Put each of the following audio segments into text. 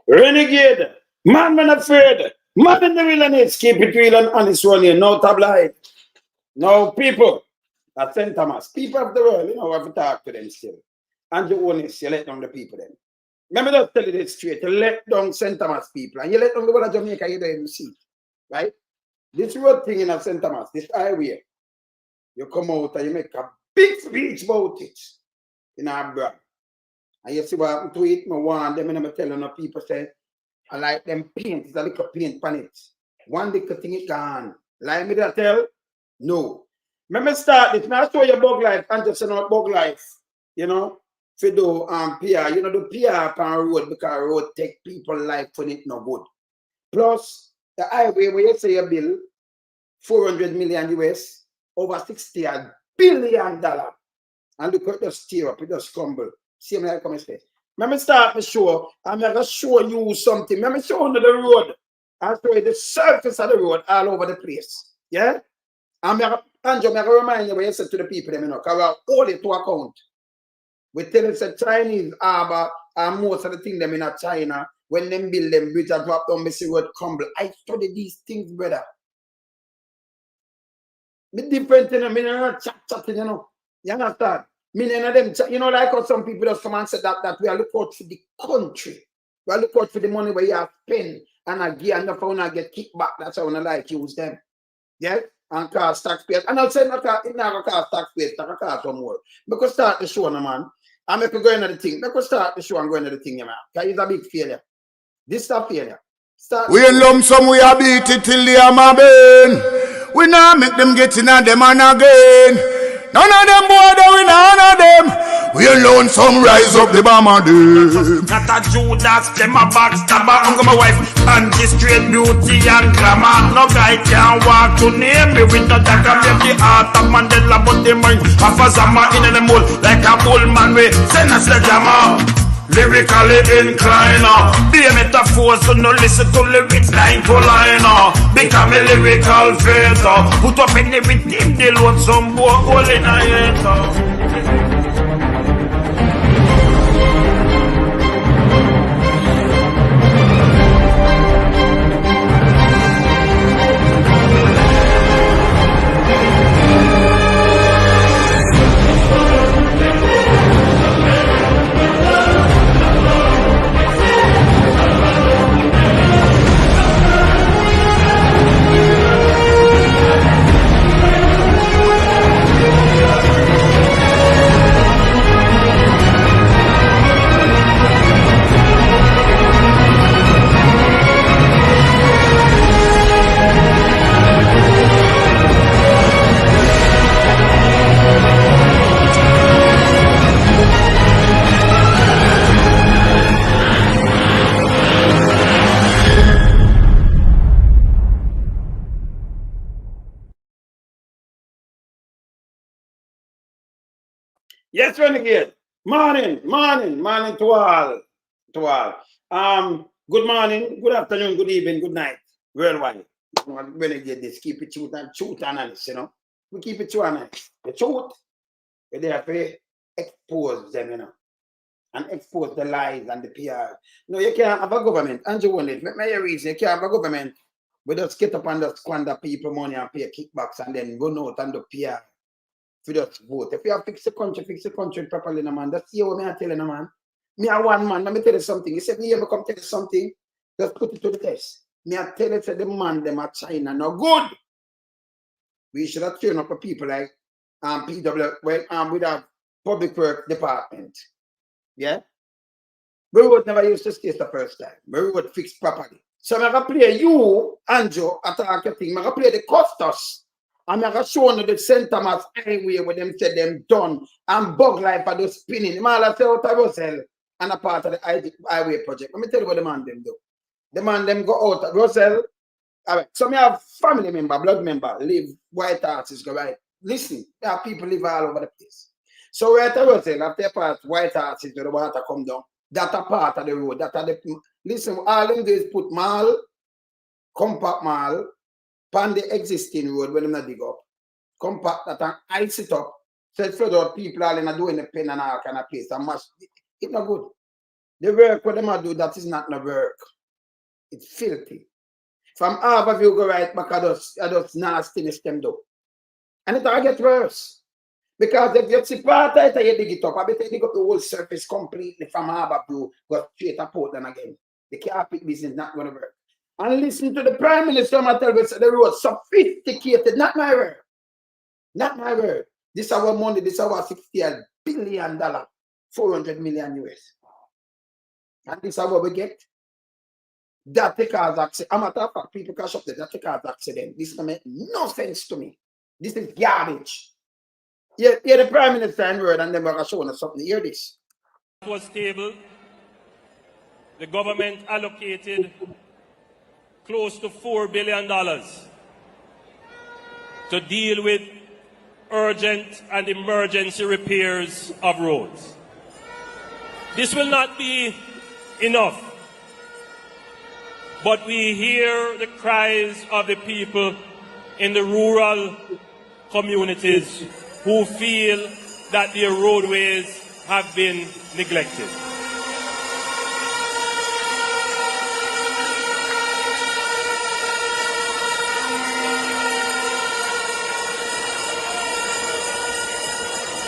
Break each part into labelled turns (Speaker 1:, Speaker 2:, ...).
Speaker 1: Renegade. Man afraid. Man in the wilderness. Keep it real and honest one here. No tabloid. No people. At St. Thomas. People of the world, we have to talk to them still. And you honest, you let down the people then. Let me just tell you this straight. You let down St. Thomas people. And you let down the world of Jamaica, you don't even see. Right? This road thing in St. Thomas, this highway, you come out and you make a big speech about it in our brand. And you see what happened to it, I want them, and I'm telling people say, I like them paint, it's a little paint on it. One little thing is gone. Like me to tell? No. Let me start this. Now I show you bug life, and just not bug life. For do PR, the PR on road because road take people life when it no good. Plus, the highway where you say you bill 400 million US, over $60 billion. And look at the steer up, it just crumble. See me like come and say. Let me start the show. I'm going to show you something. Let me show you the road. I'll show you the surface of the road all over the place. Yeah? And I'm going to remind you what you said to the people, because we're all to account. We tell us that Chinese harbor and most of the things them in China, when them build them bridge and drop down, we see road crumble. I study these things, brother. Me different, me not chatting, You understand? Million of them, like how some people just come and say that we are looking out for the country. We are looking out for the money where you have spent and I get enough and I get kickback. That's how I like use them. Yeah? And cost taxpayers. And I'll say it never cost taxpayers, it cost some more. Because start the show, man. I'm going to go into the thing. Because start the show and go into the thing, man. Because it's a big failure. This is a failure.
Speaker 2: We in lump sum, we a beat it till the hammer burn. We now make them get in a them and again. None of them boy, we none of them. We alone some rise up the bomber them.
Speaker 3: Not a Judas, them a backstabber. I'm my wife and this straight beauty and glamour. No guy can walk to name me with no dagger. Make the heart of Mandela, but the mind of a Zama in the mold like a bull man. We send us the jammer. Lyrically inclined, be a metaphor, so no listen to lyrics line for line. Become a lyrical theater. Put up in everything, they load some boy all in a hater.
Speaker 1: Yes, Renegade. Morning to all. Good morning, good afternoon, good evening, good night. Worldwide. Renegade this, keep it truth and honest, We keep it true and honest. The truth, we're there to expose them, and expose the lies and the PR. No, you can't have a government, and you want it. Let me reason, you can't have a government. We just get up and just squander people money and pay kickbacks and then run out and do PR. If you just vote. If you have fix the country properly, man. That's what I'm telling you, man. Me are one man. Let me tell you something. You said me ever come tell you something, just put it to the test. Me I tell you, the man them at China no good. We should have trained up for people like PW with a public work department. Yeah? We would never use this case the first time. We would fix properly. So I'm gonna play you, Andrew, attack your thing. I'm gonna play the Costas. I'm going to show you the St. Thomas highway where them said them done and bug life are just spinning. The man say out of Russell and a part of the highway project. Let me tell you what the man them do. The man them go out of Russell. All right. So me have family member, blood member, live white artists go right. Listen, there are people live all over the place. So we're at Russell, after part white artists where the water come down. That's a part of the road. That are the listen, all them do is put mall, compact mall, pan the existing road when them not dig up, compact that and ice it up, so it's flood out people all in a doing the pen and all kind of place and mash. It's not good. The work what them do, that is not no work. It's filthy. From half of you go right back, I just nastiness them do. And it'll get worse. Because if you see part of it, you dig it up. I bet you dig up the whole surface completely from Harbour Blue, go straight to Portland again. The carpet business is not going to work. And listen to the Prime Minister, I tell you, the road sophisticated, not my word. Not my word. This is our money, this is our $68 billion, 400 million US. And this is what we get. That take cause accident. I'm a matter of fact, people cash up there, that take cause accident. This don't make no sense to me. This is garbage. Yeah, the Prime Minister and word, and then we're showing us something. Hear this.
Speaker 4: It was stable. The government allocated close to $4 billion to deal with urgent and emergency repairs of roads. This will not be enough, but we hear the cries of the people in the rural communities who feel that their roadways have been neglected.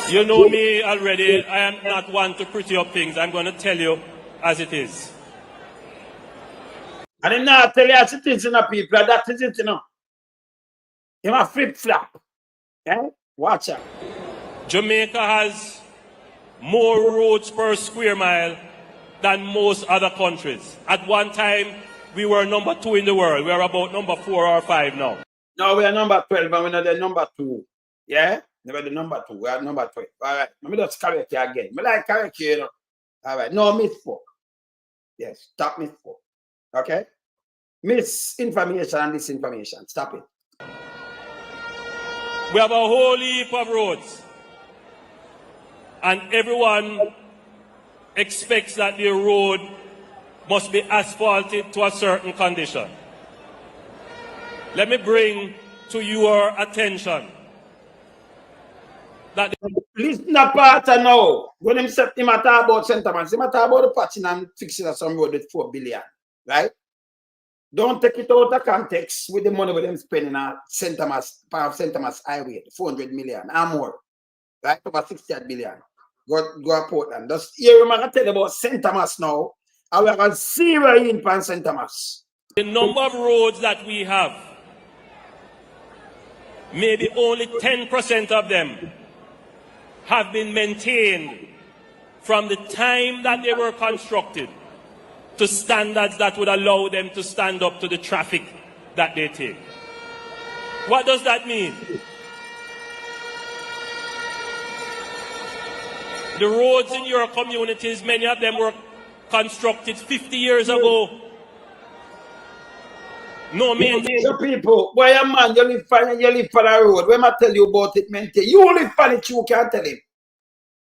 Speaker 4: You know me already. I am not one to pretty up things. I'm going to tell you as it is.
Speaker 1: And then now tell you as it is, you know, people, that is it, you know. You want flip-flop. Eh? Watch out.
Speaker 4: Jamaica has more roads per square mile than most other countries. At one time, we were number 2 in the world. We are about number 4 or 5 now.
Speaker 1: No, we are number 12, and we're not the number 2. Yeah? We're the number 2. We are number 12. All right. Let me just correct you again. I like correct you, you know. All right. No misspoke. Yes. Stop misspoke. Okay? Misinformation and disinformation. Stop it.
Speaker 4: We have a whole heap of roads, and everyone expects that the road must be asphalted to a certain condition. Let me bring to your attention that
Speaker 1: listen to Parter now. When him talk about sentiments, he talk about the patching and fixing of some road with $4 billion, right? Don't take it out of context with the money with them spending on St. Thomas Highway, 400 million and more, right? Over 68 billion. Go to Portland. Just hear him tell you about St. Thomas now, and we're going to zero in on St. Thomas.
Speaker 4: the number of roads that we have, maybe only 10% of them have been maintained from the time that they were constructed to standards that would allow them to stand up to the traffic that they take. What does that mean? The roads in your communities, many of them were constructed 50 years ago. No maintenance.
Speaker 1: The people, boy, a man, you live for the road. When I tell you about it, maintain. You live for it, you can't tell him.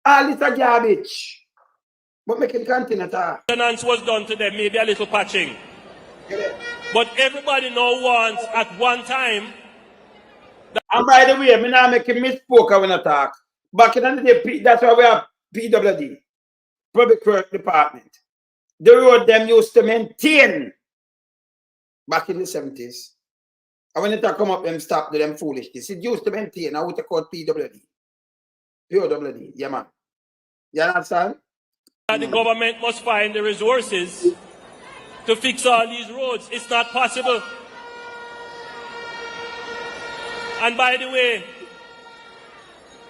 Speaker 1: All it's a garbage. But make him continue to.
Speaker 4: Maintenance was done to them, maybe a little patching. But everybody now wants at one time.
Speaker 1: And by the way, I'm not making misspoke when I talk. Back in the day, that's why we have PWD, Public Works Department. The road them used to maintain back in the 70s. And when it come up, them stop them foolishness. It used to maintain. I would call PWD. PWD, yeah, man. You understand?
Speaker 4: The government must find the resources to fix all these roads. It's not possible. And by the way,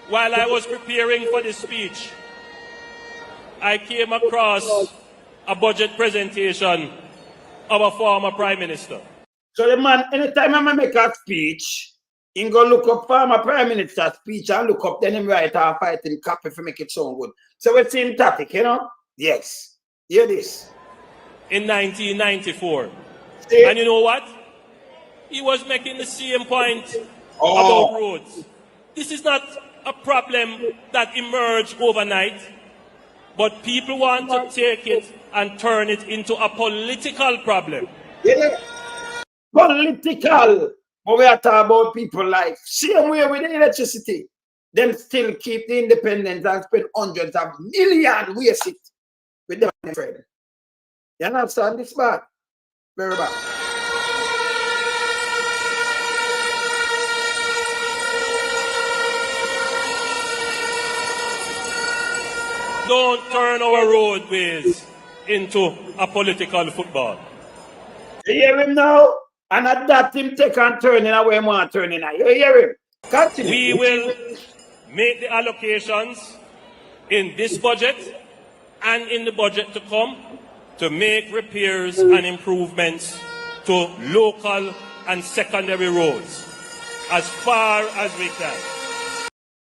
Speaker 4: while I was preparing for this speech, I came across a budget presentation of a former Prime Minister.
Speaker 1: So the man, anytime I make a speech, he go look up former Prime Minister's speech and look up, then him write or fight him copy to make it sound good. So it's same tactic, you know? Yes. Hear this.
Speaker 4: In 1994.
Speaker 1: See?
Speaker 4: And you know what? He was making the same point about roads. This is not a problem that emerged overnight, but people want to take it and turn it into a political problem.
Speaker 1: Yeah. Political. But we are talking about people life. Same way with the electricity. Them still keep the independence and spend hundreds of millions waste it with them friend. You understand? This bad. Very bad.
Speaker 4: Don't turn our roadways into a political football.
Speaker 1: You hear him now? And at that him take and turn in away more turning. You hear him? Continue.
Speaker 4: We will make the allocations in this budget and in the budget to come to make repairs and improvements to local and secondary roads as far as we can.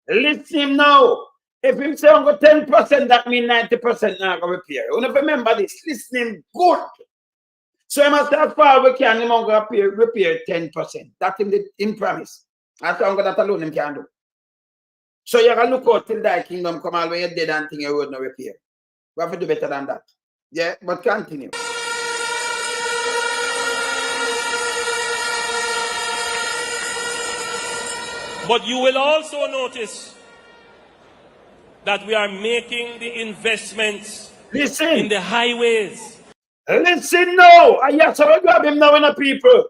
Speaker 1: Listen him now. If him say I'm 10%, that means 90% not going to repair. You never remember this. Listen him good. So he must as far as we can, him going to repair 10%. That's in promise. That's how that alone him can do. So you can look out till thy kingdom come all when you're dead and think your road no repair. We have to do better than that. Yeah, but continue.
Speaker 4: But you will also notice that we are making the investments in the highways.
Speaker 1: Listen now. I yes, so you have him now in the people.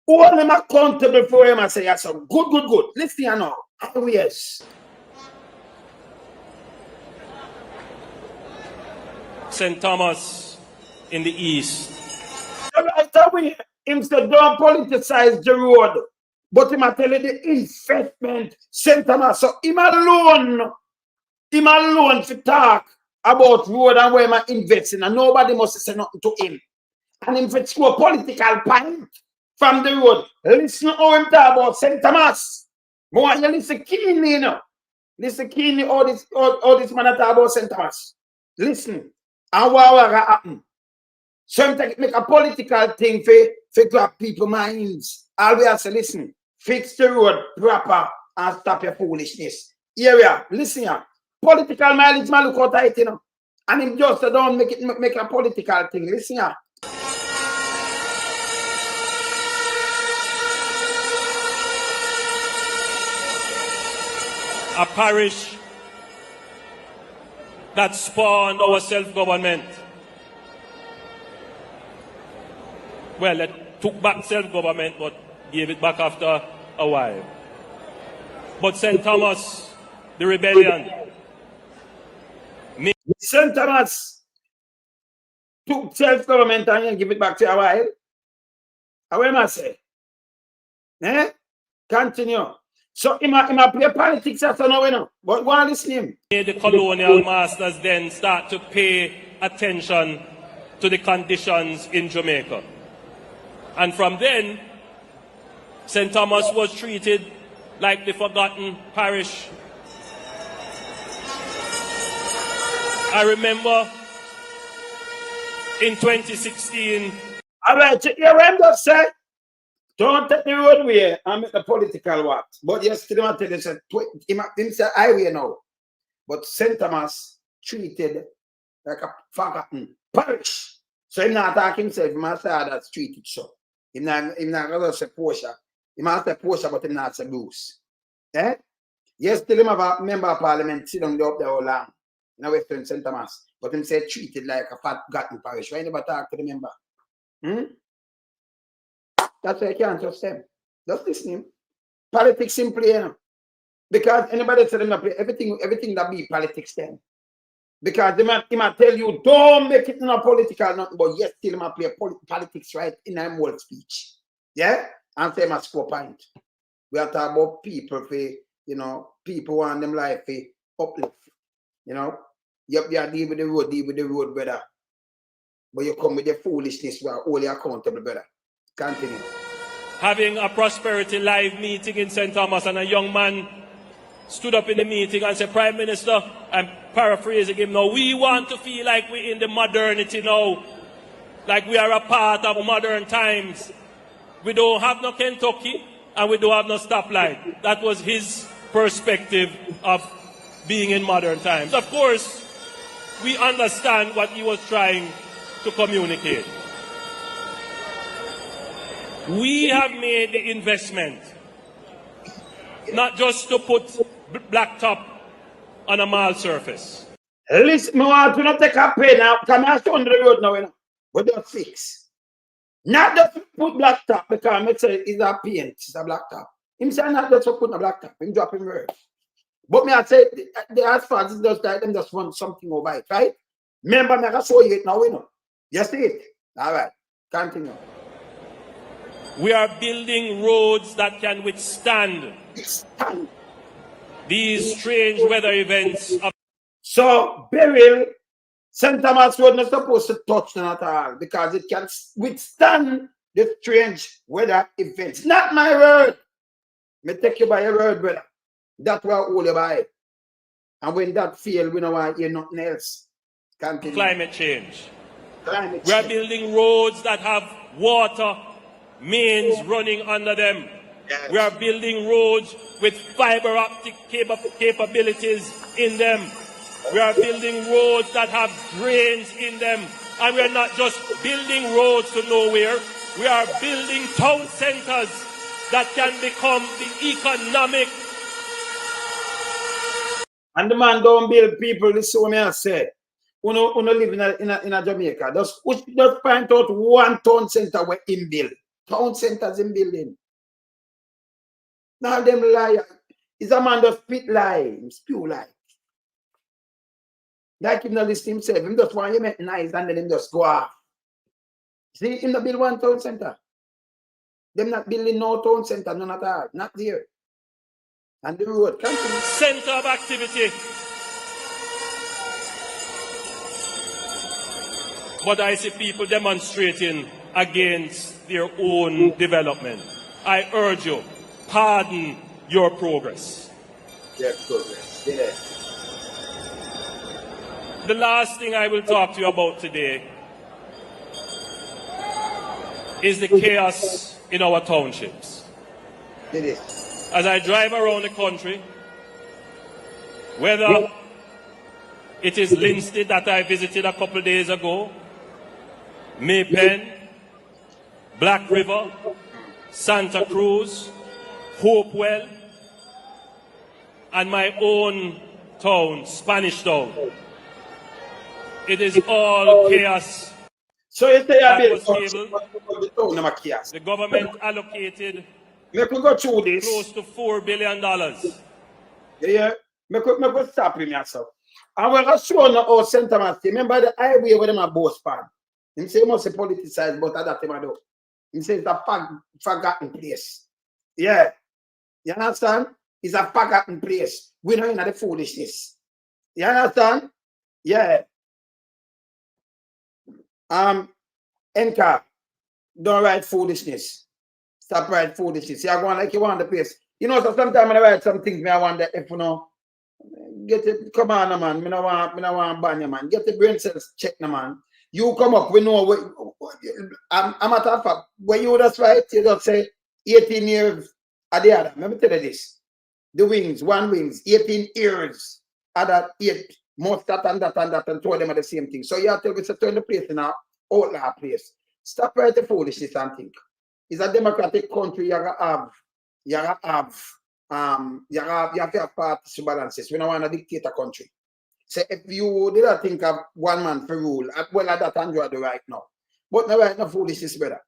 Speaker 1: Who are them accountable for him? I say, yes, so good. Listen here now. Highways.
Speaker 4: St. Thomas in the east.
Speaker 1: Right away, him say don't politicize the road. But him tell you the investment, St. Thomas. So him alone to talk about road and where I'm investing, and nobody must say nothing to him. And him for score political point from the road. Listen how him talk about St. Thomas. More you listen keenly, you know. Listen keenly all this man talk about St. Thomas. Listen. And what happen? Sometimes make a political thing for grab people's minds. Always say, listen, fix the road proper and stop your foolishness. Here we are. Listen here. Political mileage, man, look how tight, you know. And him just don't make a political thing. Listen here.
Speaker 4: A parish that spawned our self-government. Well, it took back self-government, but gave it back after a while. But St. Thomas, the rebellion.
Speaker 1: St. Thomas took self-government and give it back to a while. How am I say? Continue. So he might play politics after now, you know. But go and listen to him.
Speaker 4: The colonial masters then start to pay attention to the conditions in Jamaica. And from then, St. Thomas was treated like the forgotten parish. I remember in 2016.
Speaker 1: All right, you remember, say, don't take the roadway and make the political work. But yesterday, I tell you, him say highway now. But St. Thomas treated like a forgotten parish. So he's not talking himself, he must say that's treated so. He's not going to say Portia. He must say Portia, but he's not say Bruce. Yesterday, I have a member of parliament sitting down there all long in a Western St. Thomas. But him say treated like a forgotten parish. Why never talk to the member? That's why I can't trust them. Just listen to him. Politics simply, you know. Because anybody tell them everything that be politics then. Because he might tell you, don't make it no political, nothing, but yes, still he might play politics right in a whole speech. Yeah? And say my score point. We are talking about people you know, people want them life uplift. You know? You are deal with the road, brother. But you come with the foolishness, we are only accountable, brother. Continue.
Speaker 4: Having a Prosperity Live meeting in St. Thomas, and a young man stood up in the meeting and said, Prime Minister, I'm paraphrasing him now, we want to feel like we're in the modernity now, like we are a part of modern times. We don't have no Kentucky and we don't have no stoplight. That was his perspective of being in modern times. Of course, we understand what he was trying to communicate. We have made the investment not just to put blacktop on a mall surface.
Speaker 1: Listen, I want to not take a pen now. Come and show on the road now, you know. but just fix. Not just put black top because I say it's a paint, it's a black top. Him say not just put a black top, him drop him word. But me I say the asphalt is just like them just want something over it, right? Remember me I can show you it now, you know. You see it? All right, continue.
Speaker 4: We are building roads that can withstand these strange weather events.
Speaker 1: So Beryl, St. Thomas Road not supposed to touch them at all because it can withstand the strange weather events. Not my word. Me take you by your word, brother. That's why I hold you by. And when that fail, we don't want to hear nothing else. Continue.
Speaker 4: Climate change.
Speaker 1: Climate
Speaker 4: We are
Speaker 1: change.
Speaker 4: building roads that have water mains running under them.
Speaker 1: Yes.
Speaker 4: We are building roads with fiber optic capabilities in them. We are building roads that have drains in them. And we are not just building roads to nowhere. We are building town centers that can become the economic.
Speaker 1: And the man don't build people, this is what I say. Uno live in a Jamaica. Just point out one town center where in build. Town centers in building. Now them lie. Is a man just spit lie, spew lie. Like him not listen himself, him just want you make nice and then him just go off. See, him not build one town center. Them not building no town center, none at all. Not there. And the road continue.
Speaker 4: Center of activity. But I see people demonstrating against their own development. I urge you, pardon your progress.
Speaker 1: Their progress. Yeah.
Speaker 4: The last thing I will talk to you about today is the chaos in our townships.
Speaker 1: It is.
Speaker 4: As I drive around the country, whether it is Linstead that I visited a couple days ago, Maypen, Black River, Santa Cruz, Hopewell, and my own town, Spanish Town. It is all chaos.
Speaker 1: So you say
Speaker 4: The government allocated
Speaker 1: Make we go through this.
Speaker 4: close to $4 billion.
Speaker 1: Yeah, make we stop him yourself. And we're going to show now our St. Thomas. Remember the highway where them a both span. Him say he must be politicized, but that him a do. He say it's a forgotten place. Yeah. You understand? It's a forgotten place. We know in the foolishness. You understand? Yeah. Enka, don't write foolishness. Stop write foolishness. You're going like you want the place. You know, so sometimes when I write some things, I wonder if you know, get it, come on, man. I want ban you, man. Get the brain cells check, man. You come up, we know. I'm at a fact. When you just write, you just say 18 years at the other. Let me tell you this. The wings, one wings, 18 years. Other 8, most that and that and that, and two of them are the same thing. So you have to turn the place in an outlaw place. Stop writing foolishness and think. It's a democratic country. You have to have parties to balances. We don't want a dictator country. So if you did not think of one man for rule, well, that Andrew do right now. But now right now foolishness, brother.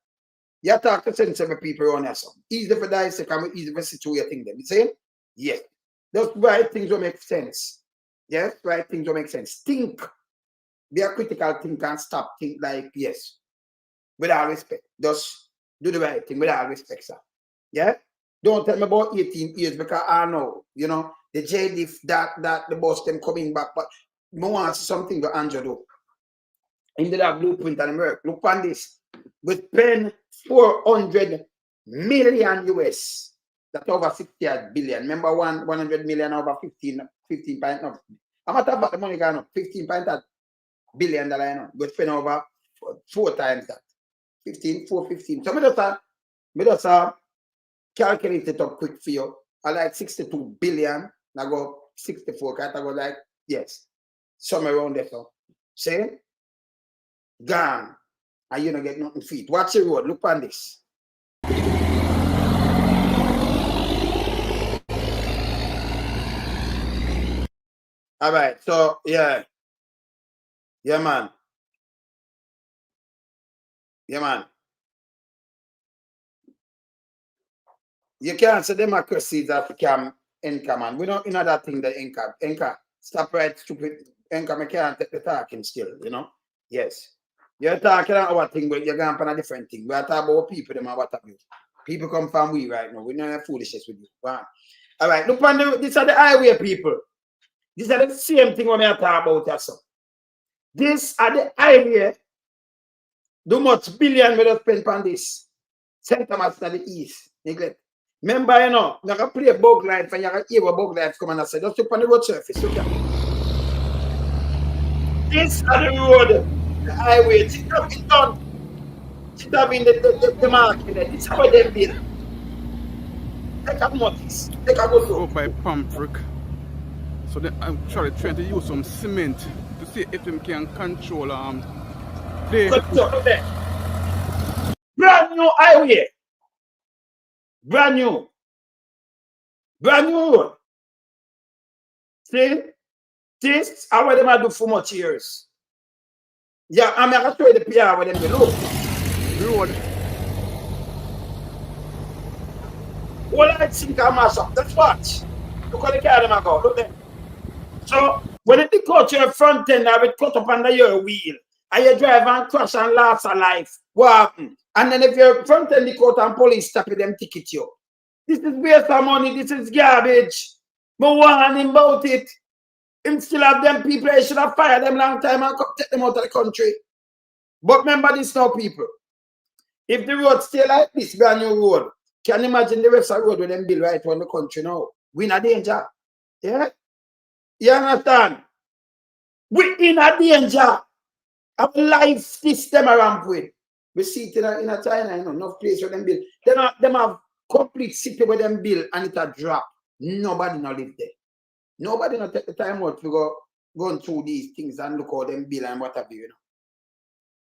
Speaker 1: You talk to sensible people around here. Easy for dissect and easy for situating them. You see? Yes. Those right things will make sense. Yes, right things will make sense. Think. Be a critical thinker and stop think like yes. With all respect. Just do the right thing with all respect, sir. Yeah? Don't tell me about 18 years because I know, you know, the JDF that the boss them coming back, but I want to see something to Andrew do. In the blueprint and work. Look on this. We spend 400 million US. That's over 60 billion. Remember 100 million over 15 point no. I'm not talking about the money going up. $15 billion, you know. We spend over 4 times that. 15. So me just calculate it up quick for you. I like 62 billion. I go 64. I go like, yes. Somewhere around there. So, see? Gone. And you don't get nothing feet. Watch the road. Look on this. All right. So, yeah. Yeah, man. Yeah, man. You can't say democracy is a scam, Enka, man. We don't know that thing, the Enka. Enka, stop right, stupid. Enka, I can't take the talking still, you know? Yes. You're talking about our thing, but you're going on a different thing. We're talking about people, them, and what have you. People come from we right now. We know foolishness with you. Wow. All right, look on these are the highway people. These are the same thing when we are talking about yourself. These are the highway. Do much billion we don't spend on this. St. Thomas to the east. Neglect. Remember, you know, you can play bug life and you can hear what bug life come and say, just look on the road surface. Okay? This are the road, the highway. It's not been done. It's not been the market. This is how they build. Take a notice. Take a good look.
Speaker 5: Up by Pamfrick. So then I'm trying to use some cement to see if we can control
Speaker 1: Look there. Brand new highway. Brand new. Brand new road. See? This I what them do for much years. Yeah, I'm gonna show you the PR with them below.
Speaker 5: road.
Speaker 1: All I think I mash up. That's what. Look at the car them go. Look there. So when it go to your front end, I will cut up under your wheel. And you drive and crash and lost a life. What happened? And then if your front end the court and police stop you, them ticket you. This is waste of money, this is garbage. But warning about it. Him still have them people, they should have fired them long time and take them out of the country. But remember this now, people. If the road stay like this, brand new road, can you imagine the rest of the road with them build right around the country now? We in a danger. Yeah? You understand? We in a danger. Our life system around with. We see it in a China, you know, enough place where them build. Them have complete city where them build and it a drop. Nobody not live there. Nobody not take the time out to go going through these things and look how them build and what have you, know.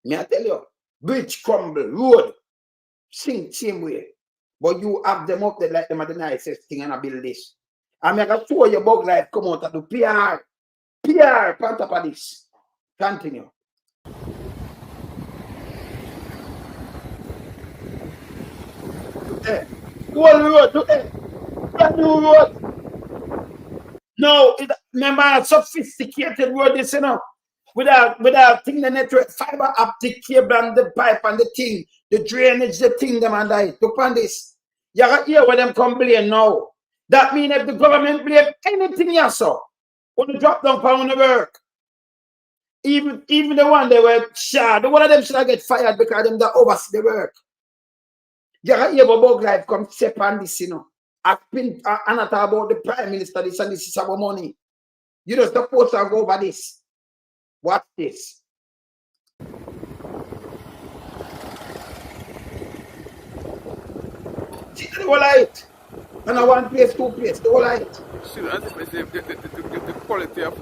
Speaker 1: Me I tell you, bridge crumble, road, same way. But you have them up there like them are the nicest thing and I build this. And I can show your bug life come out and do PR, on top of this. Continue. Look there. Go on the road, look there. Brand new road. No, remember a sophisticated road, this, you know. Without thing the network, fiber optic cable and the pipe and the thing, the drainage, the thing, them and I. Look on this. You can hear what them complain now. That means if the government blame anything you saw, when you drop down pound the work, even the one they were shot, the one of them should get fired because them that oversee the work. You can hear about bug life come step on this, you know. I've been talk about the Prime Minister, this and this is about money. You don't supposed to go over this. Watch this. See the whole light. And I one place, two place, the whole light.
Speaker 5: See, as if it's the quality of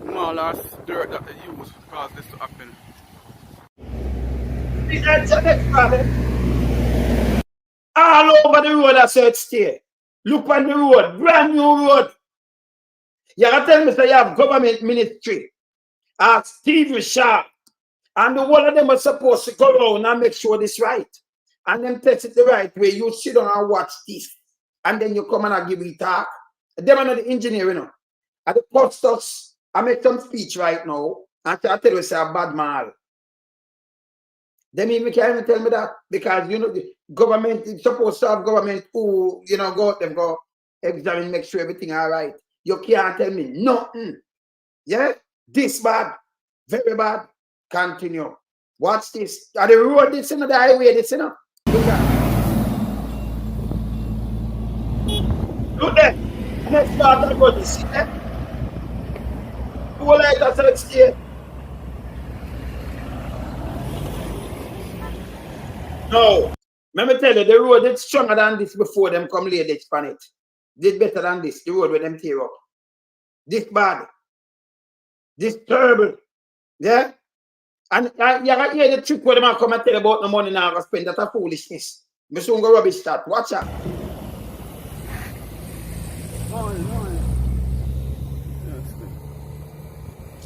Speaker 5: marlers dirt that they use cause this to happen.
Speaker 1: That's the next problem. All over the road, I said stay. Look on the road, brand new road. You can tell me say you have government ministry. Steve Sharp. And the one of them are supposed to go around and make sure this right. And then test it the right way. You sit down and watch this. And then you come and give it talk. Them are not the engineer, you know. At the posters, I make some speech right now. And I tell you, say a bad man. Them even can't even tell me that. Because, you know, the government is supposed to have government who, you know, go examine, make sure everything all right. You can't tell me nothing. Yeah? This bad. Very bad. Continue. Watch this. Are the road this, you know, the highway this, you know? Look at it. Look there. Let's start about this. See there? Who like that next year? No. Let me tell you, the road is stronger than this before them come lay this on it. Did better than this, the road with them tear up. This bad. This terrible. Yeah? And you can hear the trick where them come and tell about the money now I spend. That's a foolishness. I soon go rubbish that. Watch out.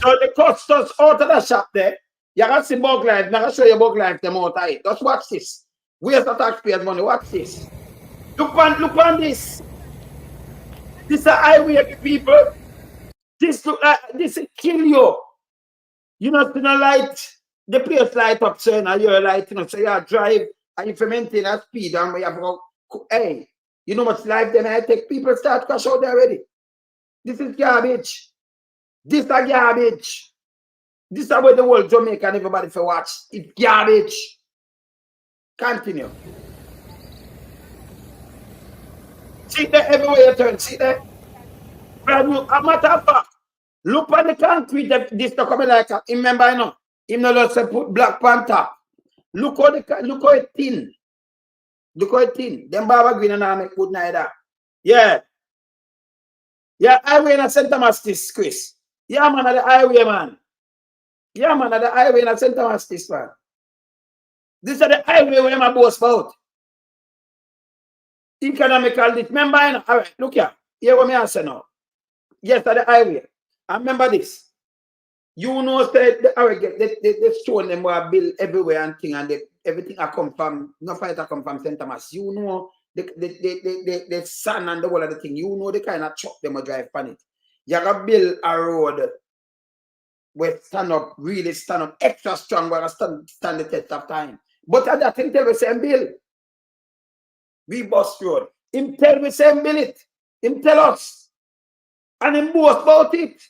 Speaker 1: So the customers out of the shop there, You can see bug life. I'm going to show you bug life them out of it. Just watch this. Where's the taxpayers' money? Watch this. Look on this. This is a highway, people. This look like this will kill you. You know, see the light, the place light up, so you're light, you know, so you drive and if you maintain a speed and we have to go, hey, you know much life then I take people start crash out there already. This is garbage. This is garbage. This is where the world Jamaica and everybody for watch. It's garbage. Continue. See there everywhere you turn, see there? A matter of fact, look on the concrete that this to come like a, remember, you know, him no just put black pan top. Look how it thin. Look how it thin. Them Baba Green and I make good neither. Yeah. Yeah, highway in a St. Thomas this, Chris. Yeah, man, at the highway, man. Yeah, man, at the highway in a St. Thomas this, man. This is the highway where my boss about. Economical, remember, you know, all right, look here. Hear what me answer now. Yes, at the highway. And remember this. You know, they stone them were built everywhere and thing, and everything I come from, no fight I come from St. Thomas. You know, the sun and the whole of the thing, you know, they kind of chop them or drive on it. You gotta build a road where really stand up extra strong, where I stand the test of time. But at that thing, tell me same bill. We bust road. Him tell me same bill it. Him tell us. And him boast about it.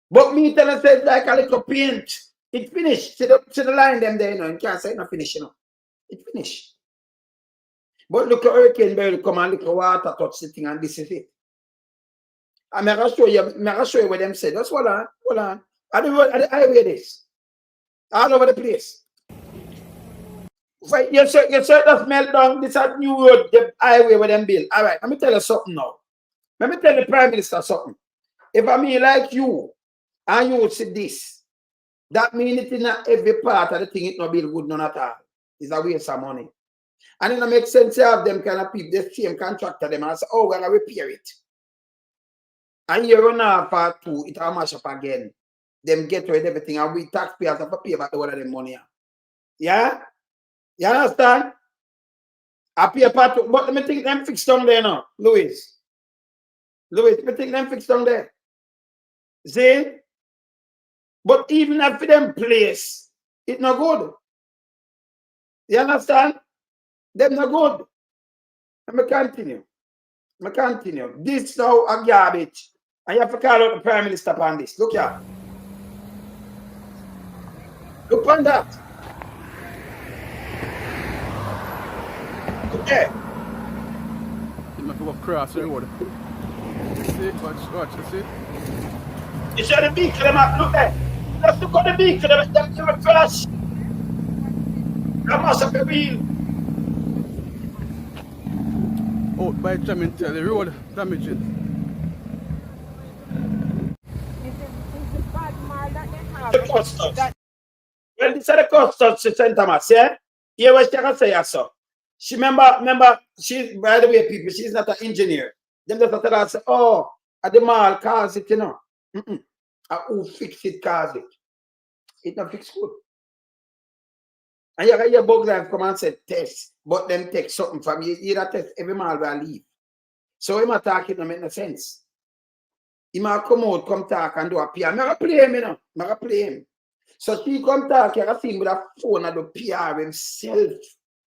Speaker 1: But me tell us it's like a little paint. It finished. See the line them there, you know. You can't say it's not finished, you know. It finished. But look at hurricane barrel come and look at water touch the thing and this is it. And I'm going to show you what them say. Just hold on. At the highway this. All over the place. You say that's melt down. This is new road, the highway where them build. All right, let me tell you something now. Let me tell the Prime Minister something. If I mean like you, and you would see this, that means it in every part of the thing, it not build good none at all. It's a waste of money. And it don't make sense to have them kind of people, the same contractor, them and say, oh, we're going to repair it. And you run off part two, it will mash up again. Them get rid of everything, and we taxpayers have to pay back the whole of them money. Yeah? You understand? I pay part two, but let me think them fixed down there now, Louis, let me think them fixed down there. See? But even if them place, it's not good. You understand? Them not good. Let me continue. This now a garbage. And you have to call out the Prime Minister upon this. Look here. Look on that. Okay.
Speaker 5: You might go across the road. See? Watch, you see?
Speaker 1: You see the vehicle, them look there. Let's look at the vehicle, them will crash. That must have been real.
Speaker 5: Out by Jamaica, the road damaging.
Speaker 1: The customs. Well, this is the customs to St. Thomas, yeah? Here what she can say, so. She remember, she, by the way, people, she's not an engineer. Them just tell her, say, oh, at the mall, cars it, you know. Who fix it, cars it. It not fix good. And you got your bug life come and say test, but them take something from you. You that test every mile will leave. So him attack it don't make no sense. He might come out, come talk and do a PR. I'm gonna play him, you know. I'm gonna play him. So he come talk, you gotta see him with a phone and do PR himself.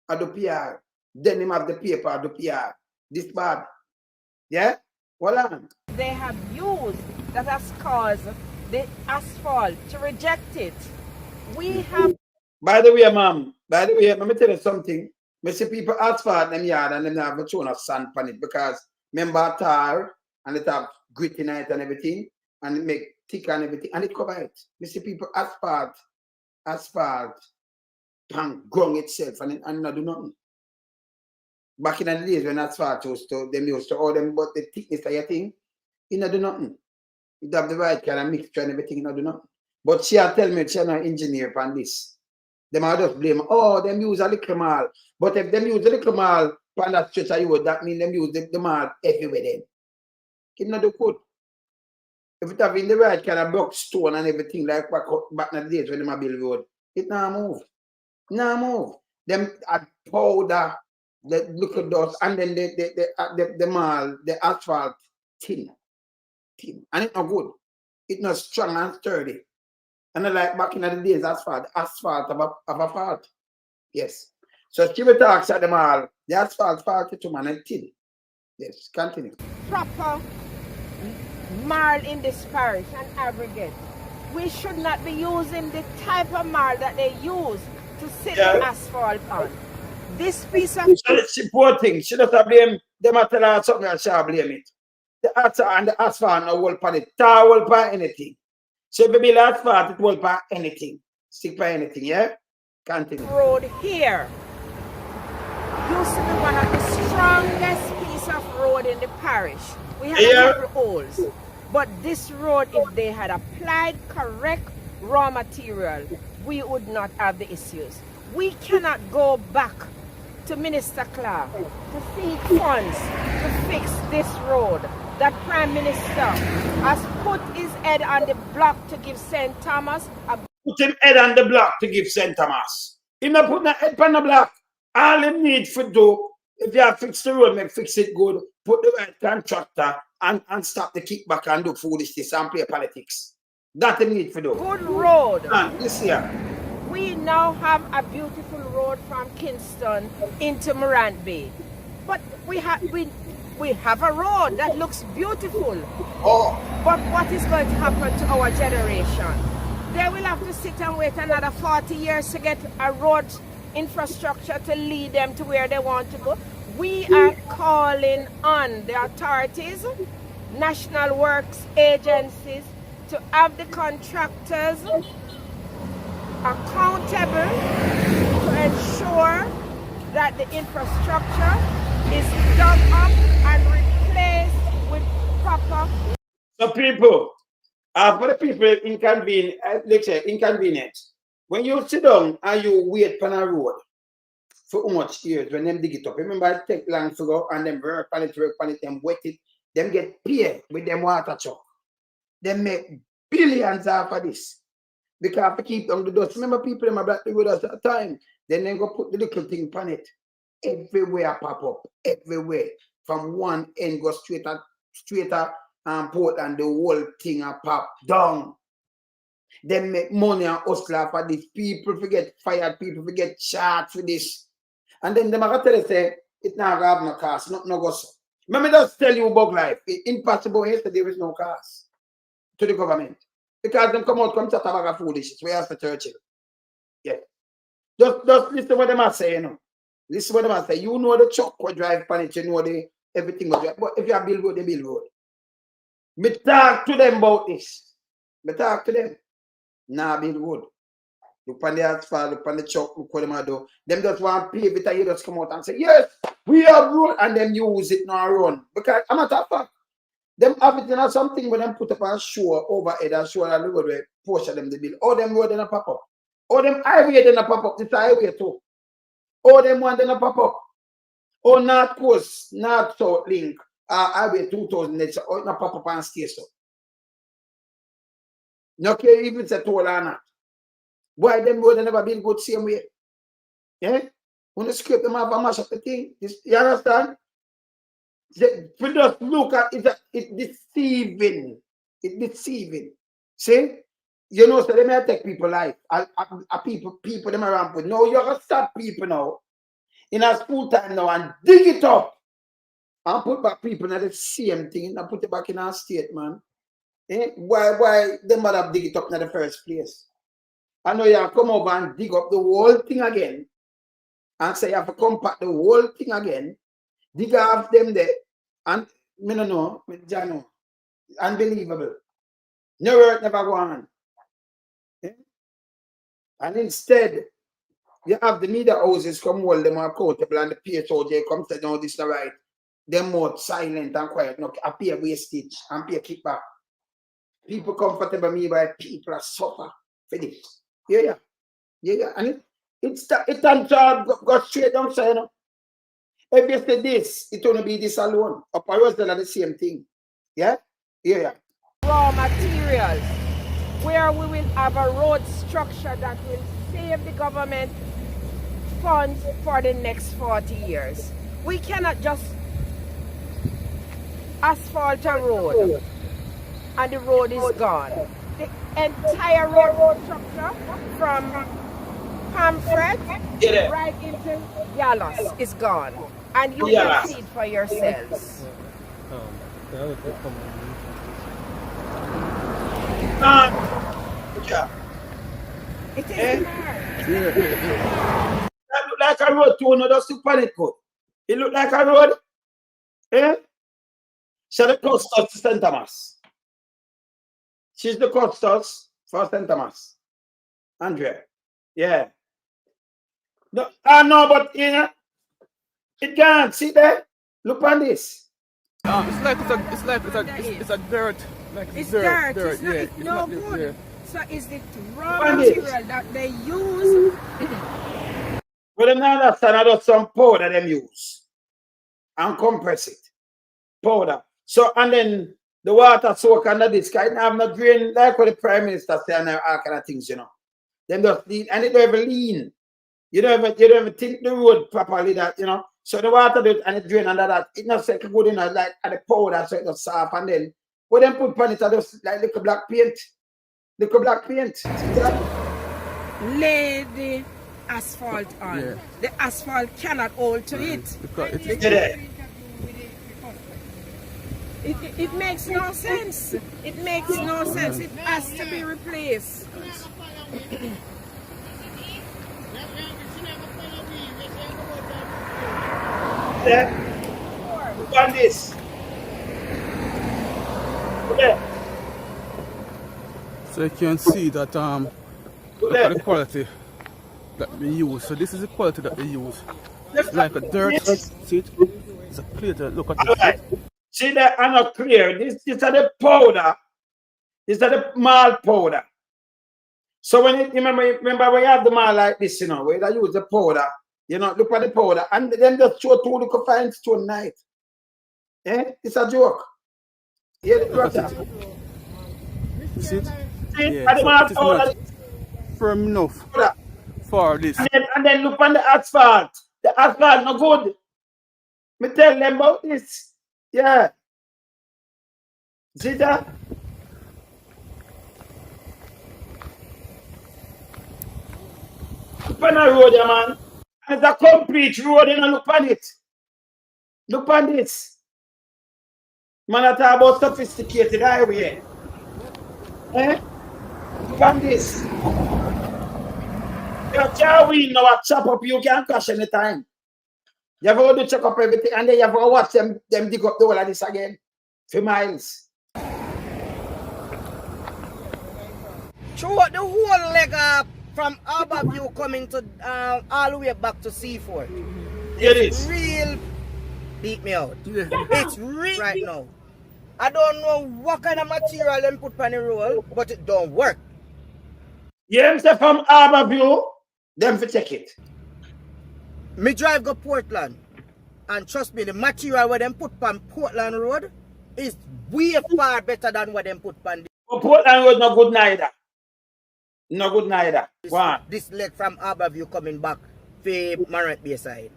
Speaker 1: And do PR. Then him have the paper and do PR. This bad. Yeah? Hold on.
Speaker 6: They have used that has caused the asphalt to reject it. We have.
Speaker 1: By the way, ma'am, let me tell you something. I see people asphalt them yard and then have a tone of sand on it because remember tar and it have grit in it and everything and it make thick and everything and it cover it. I see people asphalt, and grung itself and not do nothing. Back in the days when asphalt used to all them, but the thickness of your thing, it not do nothing. It have the right kind of mixture and everything, it not do nothing. But she tell me she's not an engineer on this. Them are just blame, oh, them use a little mall. But if them use a little mall on that stretch of road, that means them use the mall everywhere then. It not do good. If it have been the right kind of block stone and everything like back in the days when them build road, It now move. Now move. Them add powder, the look at those, and then the mall, the asphalt thin. And it's not good. It's not strong and sturdy. And like back in the days, asphalt of a fault. Yes. So Chief talks at the mall, the asphalt faulty to man and thin. Yes, continue.
Speaker 6: Proper marl in this parish and aggregate. We should not be using the type of marl that they use to sit the asphalt on. This piece of...
Speaker 1: She poor thing. She doesn't blame them at tell her something and she'll blame it. The asphalt no will pan it. Tar will pan anything. So if you build asphalt, it will pan anything. Stick by anything, yeah? Continue.
Speaker 6: Road here used to be one of the strongest piece of road in the parish. We have several holes. But this road, if they had applied correct raw material, we would not have the issues. We cannot go back to Minister Clark to seek funds to fix this road that Prime Minister has put his head on the block to give St. Thomas a...
Speaker 1: Put him head on the block to give St. Thomas. He not put the head on the block. All he need for do, if you have fixed the road, make fix it good, put the right contractor and stop the kickback and do foolishness and play politics. That he need for do.
Speaker 6: Good road.
Speaker 1: And this year.
Speaker 6: We now have a beautiful road from Kingston into Morant Bay. But we have a road that looks beautiful.
Speaker 1: Oh.
Speaker 6: But what is going to happen to our generation? They will have to sit and wait another 40 years to get a road infrastructure to lead them to where they want to go. We are calling on the authorities, national works agencies, to have the contractors accountable to ensure that the infrastructure is dug up and replaced with proper...
Speaker 1: So people, for the people inconvenient, when you sit down and you wait on a road for how much years when them dig it up, remember it take long to go and them work on it, them wet it, them get paid with them water truck. They make billions off of this. Because to keep down the dust. Remember people them about the road at that time. Then they go put the little thing on it. Everywhere pop up. Everywhere. From one end go straight at Portland, the whole thing a pop down. They make money and hustle for this. People forget fired, people forget charged for this. And then they might tell you say it now have no cost, no go so. Let me just tell you about life. It's impossible yesterday there is no cost to the government. Because them come chat about foolishness. We ask for Churchill. Yeah. Just listen what them are saying, you know. Listen what them are saying. You know the truck will drive on it, you know the everything will drive. But if you have build road, they build road. Me talk to them about this. Me talk to them. Nah, build road. Look on the asphalt, look on the truck, look what them are do. Them just want to pay it and you just come out and say, yes, we have road, and them use it now run. Because I'm not a fact. Them have it in something when them put up a show overhead and show that the road where portion them the bill. All them road in a pop up. All them highway then a pop up. This highway too. All them one then a pop up. All North Coast, North South link, highway 2000, it's all in a pop up and stay so. No care even it's a toll or not. Why them road never been good same way? Yeah? When you scrape them up and mash up the thing, you understand? We just look at it, it's deceiving. It's deceiving. See? You know, so they may take people life. People them around. But no, you have to stop people now. In a school time now and dig it up. And put back people in the same thing and put it back in our state, man. Eh? Why they might have dig it up in the first place? I know you have to come over and dig up the whole thing again. And say you have to compact the whole thing again. Dig off them there. And me no know, me know. Unbelievable. No work never go on. Yeah? And instead, you have the media houses come hold them accountable and the PSOJ come say, no, this is not right. Them more silent and quiet, no, appear wastage and appear kickback. People comfortable me by people are suffer for this. Yeah. And it turns out go straight down, so you know. If you say this, it won't be this alone. Or they're the same thing. Yeah? Raw
Speaker 6: materials, where we will have a road structure that will save the government funds for the next 40 years. We cannot just asphalt a road and the road is gone. The entire road structure from Pamphlet right into Yalos is gone. And you can see it for yourselves. It is
Speaker 1: That look like a road to another super code. It look like a road. Eh? So the Custos to St. Thomas. She's the Custos for St. Thomas. Andrea. Yeah. No, I know, but you know, it can't. See there? Look on this.
Speaker 5: It's like it's a dirt. Like
Speaker 6: It's
Speaker 5: dirt.
Speaker 6: dirt. It's,
Speaker 5: Yeah,
Speaker 6: it's no
Speaker 5: this,
Speaker 6: good.
Speaker 5: yeah.
Speaker 6: So it's the raw material that they use.
Speaker 1: Well, them now understand that's some powder them use and compress it. Powder. So, and then the water soak under this kind have no drain, like what the Prime Minister say and all kind of things, you know. Them just lean, and it don't ever lean. You don't ever think the road properly that, you know. So the water do it and it drain under that. It not say good enough like at the powder, so it just soft, and then what them put on it are just like little black paint. Little black paint. See that?
Speaker 6: Lay the asphalt on.
Speaker 5: Yeah.
Speaker 6: The asphalt cannot hold to it.
Speaker 5: Because
Speaker 6: It makes no sense. It makes no sense. It has to be replaced.
Speaker 1: Yeah. Look on this. Yeah.
Speaker 5: so you can see that look at the quality that they use. So this is the quality that they use. It's like a dirt. See it? It's a clear dirt. Look at
Speaker 1: Right.
Speaker 5: this.
Speaker 1: See that I'm not clear. This is the powder. This is the malt powder. So when you remember when you have the malt like this, you know, where they use the powder, you know, look at the powder, and then just show two little fine stone night. Eh? It's a joke. Yeah, look at that.
Speaker 5: You see it?
Speaker 1: See,
Speaker 5: Yeah,
Speaker 1: and the
Speaker 5: so
Speaker 1: malt
Speaker 5: it is
Speaker 1: powder.
Speaker 5: not firm enough
Speaker 1: Powder.
Speaker 5: for this.
Speaker 1: And then look on the asphalt. The asphalt no good. Me tell them about this. Yeah. See that? Look on the road, yeah, man. It's a complete road, you know, look on it. Look on this. Man, I talk about sophisticated highway. Eh? Look on this. You can't win now, chop up, you can crash anytime. You have to check up everything, and then you have to watch them dig up the whole of this again for miles.
Speaker 7: Throughout the whole leg from Harborview coming to all the way back to C4.
Speaker 1: It is.
Speaker 7: Real beat me out.
Speaker 5: Yeah.
Speaker 7: It's real right now. I don't know what kind of material them put on the roll, but it don't work.
Speaker 1: Yeah, say from Harborview, them for check it.
Speaker 7: Me drive go Portland, and trust me, the material where them put on Portland Road is way far better than what them put on
Speaker 1: But Portland Road no good neither. No good neither. One.
Speaker 7: this leg from Harborview coming back for Marant Bay side.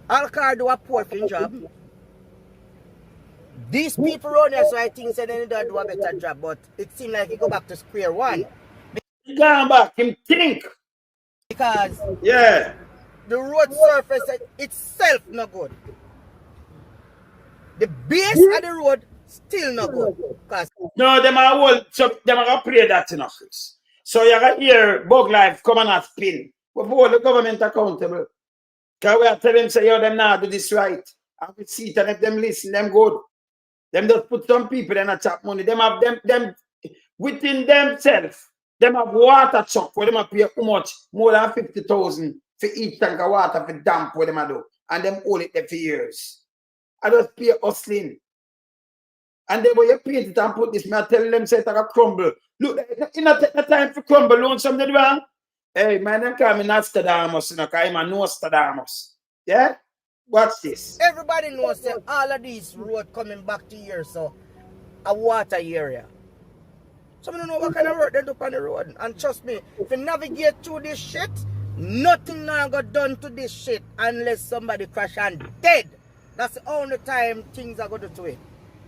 Speaker 7: All car do a porting job. These people around here, so I think say they need to do a better job, but it seems like he go back to square one.
Speaker 1: He gone back, him think.
Speaker 7: Because
Speaker 1: Yeah.
Speaker 7: the road surface itself no good. The base of the road still no good. Because
Speaker 1: No, them are all, so them are play that in office. So you got hear bug life come and spin. But hold the government accountable. Because we are telling them, say, yo, them now do this right. And we see it, and if them listen, them good. Them just put some people in a chop money. Them have them within themselves. Them have water truck where them have pay how much? More than 50,000 for each tank of water for damp where them a do. And them hold it there for years. I just pay hustling. And then when you paint it and put this, I tell them say it's like a crumble. Look, you know, take the time for crumble, loan something wrong. Hey, man, them call me Nostradamus, you know, because I'm a Nostradamus. Yeah? Watch this.
Speaker 7: everybody knows that all of these road coming back to here, so a water area. So I don't know what kind of work they do on the road. And trust me, if you navigate through this shit, nothing now got done to this shit unless somebody crash and dead. That's the only time things are going to it.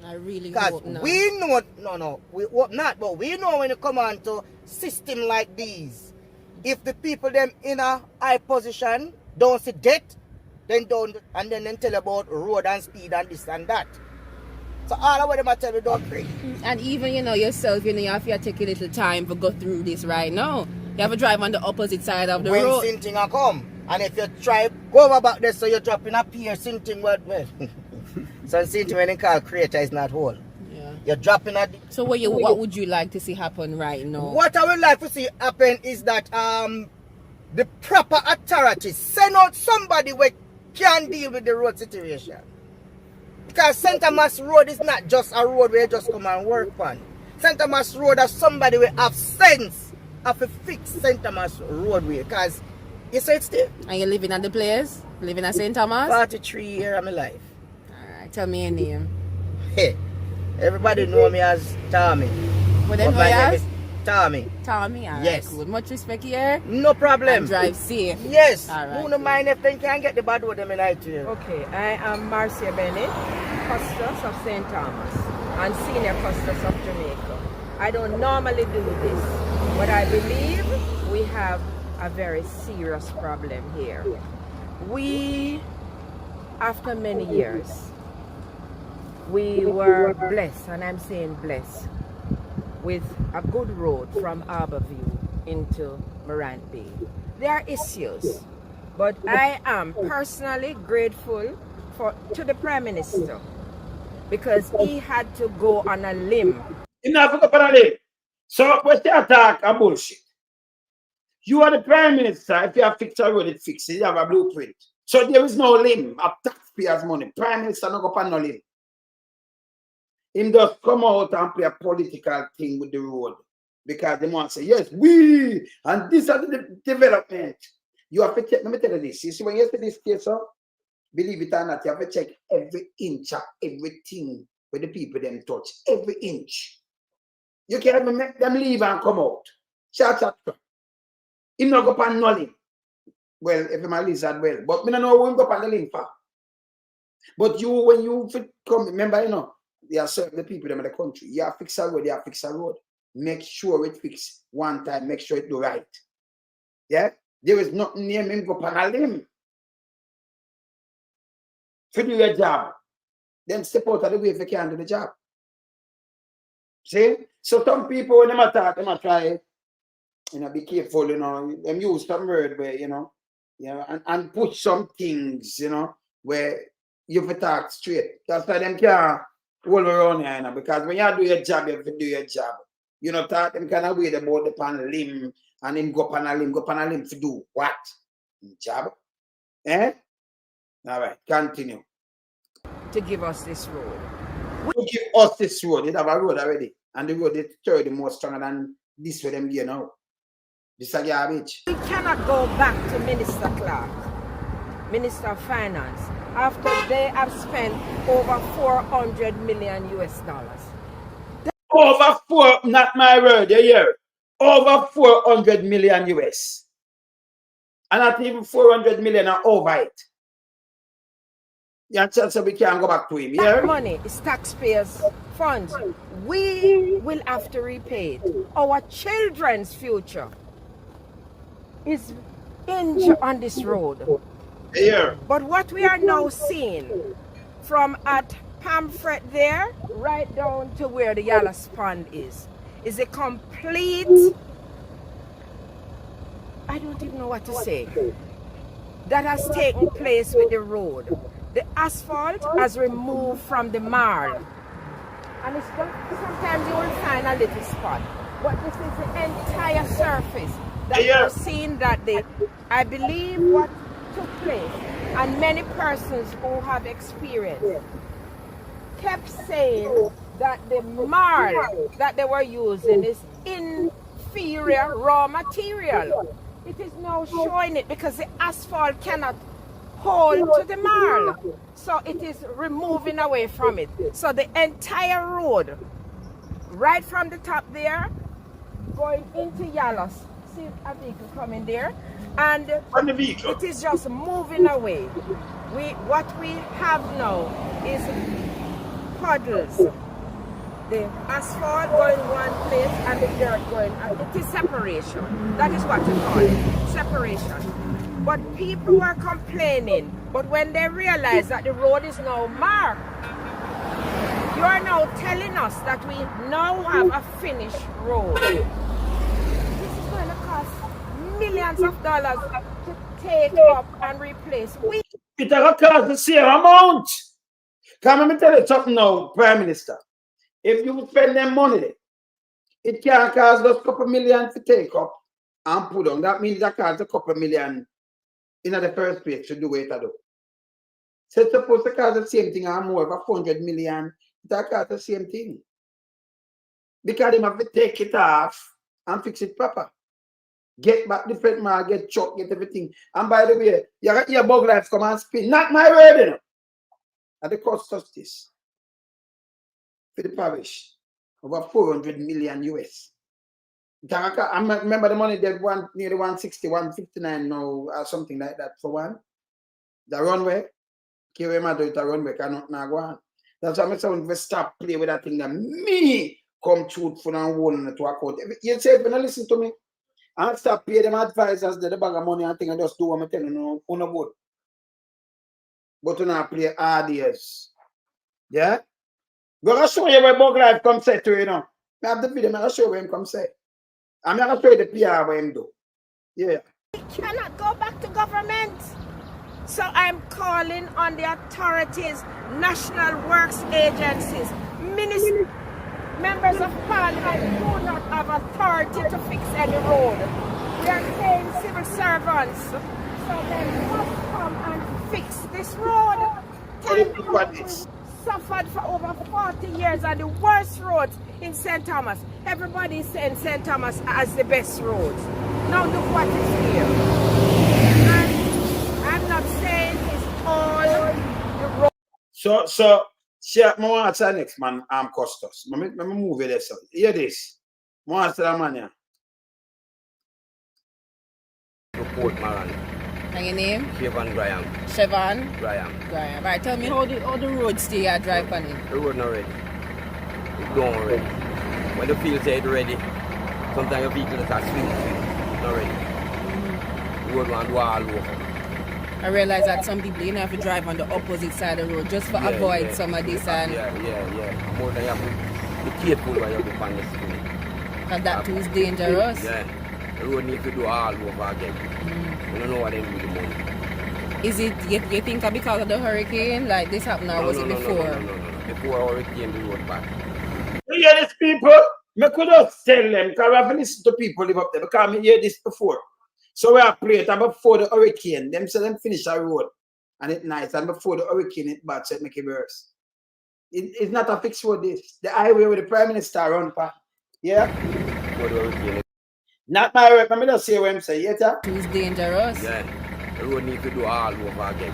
Speaker 6: I really
Speaker 7: Because
Speaker 6: hope not.
Speaker 7: we know, we hope not, but we know when you come on to system like these, if the people them in a high position don't see death, then don't, and then tell about road and speed and this and that. So all of what them I tell you don't pray.
Speaker 6: And even, you know, yourself, you know, you have to take a little time to go through this right now. You have to drive on the opposite side of the
Speaker 7: When
Speaker 6: road.
Speaker 7: something a come, and if you try go over back there, so you're dropping a pier, something well. So something when they call creator is not whole.
Speaker 6: Yeah.
Speaker 7: You're dropping a.
Speaker 6: So what would you like to see happen right now?
Speaker 7: What I would like to see happen is that the proper authorities send out somebody who can deal with the road situation. Because St. Thomas Road is not just a road where you just come and work on. St. Thomas Road is somebody who have sense of a fixed St. Thomas roadway. Because you say it's there.
Speaker 6: And you living at the place? Living at St. Thomas?
Speaker 7: 43 years of my life.
Speaker 6: Alright, tell me your name.
Speaker 7: Hey, everybody know me as Tommy.
Speaker 6: What then
Speaker 7: But
Speaker 6: know
Speaker 7: my
Speaker 6: you
Speaker 7: name
Speaker 6: as?
Speaker 7: is Tommy.
Speaker 6: Tommy, alright,
Speaker 7: Yes.
Speaker 6: cool. Much respect here.
Speaker 7: No problem.
Speaker 6: And drive safe.
Speaker 7: Yes.
Speaker 6: Alright,
Speaker 7: Who no mind if they can get the bad with them in IT.
Speaker 8: Okay, I am Marcia Bennett, Custos of St. Thomas and Senior Custos of Jamaica. I don't normally do this, but I believe we have a very serious problem here. We, after many years, we were blessed, and I'm saying blessed, with a good road from Harborview into Morant Bay. There are issues, but I am personally grateful to the Prime Minister because he had to go on a limb.
Speaker 1: Enough of the So what's the attack a bullshit? You are the Prime Minister. If you have fixed a road, it fixes. You have a blueprint. So there is no limb of taxpayers' money. Prime Minister not go on no limb. Him just come out and play a political thing with the road. Because they want to say, yes, we, and this is the development. You have to check, let me tell you this. You see, when you see this case, believe it or not, you have to check every inch of everything where the people them touch. Every inch. You can't even make them leave and come out. Chat. Him not go on no limb. Well, if him a lizard, well. But we don't know who him go on the limb for. But you, when you come, remember, you know, they are serving the people them in the country. You have to fix a road, you have to fix a road. Make sure it fix one time, make sure it do right. Yeah? There is nothing near him go on a limb. To do your job. Then step out of the way if you can't do the job. See? So some people when they attack, they might try, you know, be careful, you know, them use some word where, you know, and put some things, you know, where you have to talk straight. That's why them can't hold around here, you know, because when you do your job, you have to do your job. You know, talk them kind of way about the pan limb and him go pan a limb to do what? Job? Eh? All right, continue.
Speaker 8: To give us this road.
Speaker 1: To give us this road, they have a road already. And the road is third more stronger than this for them here now. This is garbage.
Speaker 8: We cannot go back to Minister Clark, Minister of Finance, after they have spent over 400 million US dollars.
Speaker 1: Over 4, not my word, you hear? Over 400 million US. And not even 400 million are over it. Yeah, so we can't go back to him.
Speaker 8: That money is taxpayers' funds. We will have to repay it. Our children's future is injured on this road.
Speaker 1: Yeah.
Speaker 8: But what we are now seeing from at Pamphlet there, right down to where the Yellow Pond is a complete, I don't even know what to say, that has taken place with the road. The asphalt has removed from the marl. And it's just, sometimes you will find a little spot. But this is the entire surface that you're seeing that day. I believe what took place, and many persons who have experienced kept saying that the marl that they were using is inferior raw material. It is now showing it because the asphalt cannot hold to the marl. So it is removing away from it. So the entire road, right from the top there
Speaker 6: going into Yalos. See a vehicle coming there, and
Speaker 1: the vehicle.
Speaker 6: it is just moving away. What we have now is puddles. The asphalt going one place and the dirt going, and it is separation. That is what you call it, separation. But people were complaining, but when they realize that the road is now marked, you are now telling us that we now have a finished road. This is going to cost millions of dollars to take up and replace.
Speaker 1: It will cost the same amount. Come let me tell you something now, Prime Minister. If you spend them money, it can cost us a couple million to take up and put on. That means that costs a couple million in the first place to do it. So it's supposed to cost the same thing or more, of 400 million. That costs the same thing. Because they have to take it off and fix it proper. Get back the front mark, get chuck, get everything. And by the way, you got your bug life come and spin. Not my word, you know. And the cost us this for the parish over 400 million US. I remember the money that one nearly 160, 159 now, or something like that for one. The runway, KWM do it a runway, cannot now go on. That's why I'm saying we stop play with that thing that me come truthful and warn to account. You say, when I listen to me, and stop pay them advisors the bag of money and thing and just do what I'm telling you on a board. But you not play hard years. Yeah? Go show you where Bug Life come say to you know. I have the video, I'm going to show you where him come say. I'm going to show you the PR where him do. Yeah.
Speaker 6: We cannot go back to government. So I'm calling on the authorities, national works agencies, ministers, members of parliament who do not have authority to fix any road. We are paying civil servants, so they must come and fix this road. Suffered for over 40 years and the worst roads in St. Thomas. Everybody is saying St. Thomas as the best roads. Now look what is here. And I'm not saying it's all the roads.
Speaker 1: So, share my answer next man, Costas. Let me move it so. Hear this. My answer that man, yeah.
Speaker 9: Report Maran.
Speaker 8: And your name?
Speaker 9: Chevon Graham.
Speaker 8: Chevon?
Speaker 9: Graham.
Speaker 8: Graham. Right, tell me how the road stay at drive on it?
Speaker 9: The road not ready. It's done already. When the field say it's ready, sometimes your vehicle start swing. Not ready. The road want to go all over.
Speaker 8: I realize that some people you have to drive on the opposite side of the road just to avoid some of this and
Speaker 9: yeah. More than you have to be careful when you go on the street.
Speaker 8: because that too is dangerous.
Speaker 9: Yeah. The road needs to do all over again. You don't know what they do with the money.
Speaker 8: Is it, you think because of the hurricane, like this happened or was it before?
Speaker 9: No. Before hurricane, the road back.
Speaker 1: You hear this, people? I could not tell them, because I've listened to people live up there, because I hear this before. So we are playing before the hurricane, them say them finish a road, and it's nice, and before the hurricane, it bad, so it make it worse. It's not a fixed road, this. The highway with the Prime Minister run past. Yeah?
Speaker 9: Before the hurricane.
Speaker 1: Not my work, I'm not say what I'm saying, yeah?
Speaker 8: It's dangerous.
Speaker 9: Yeah. The road needs to do all over again.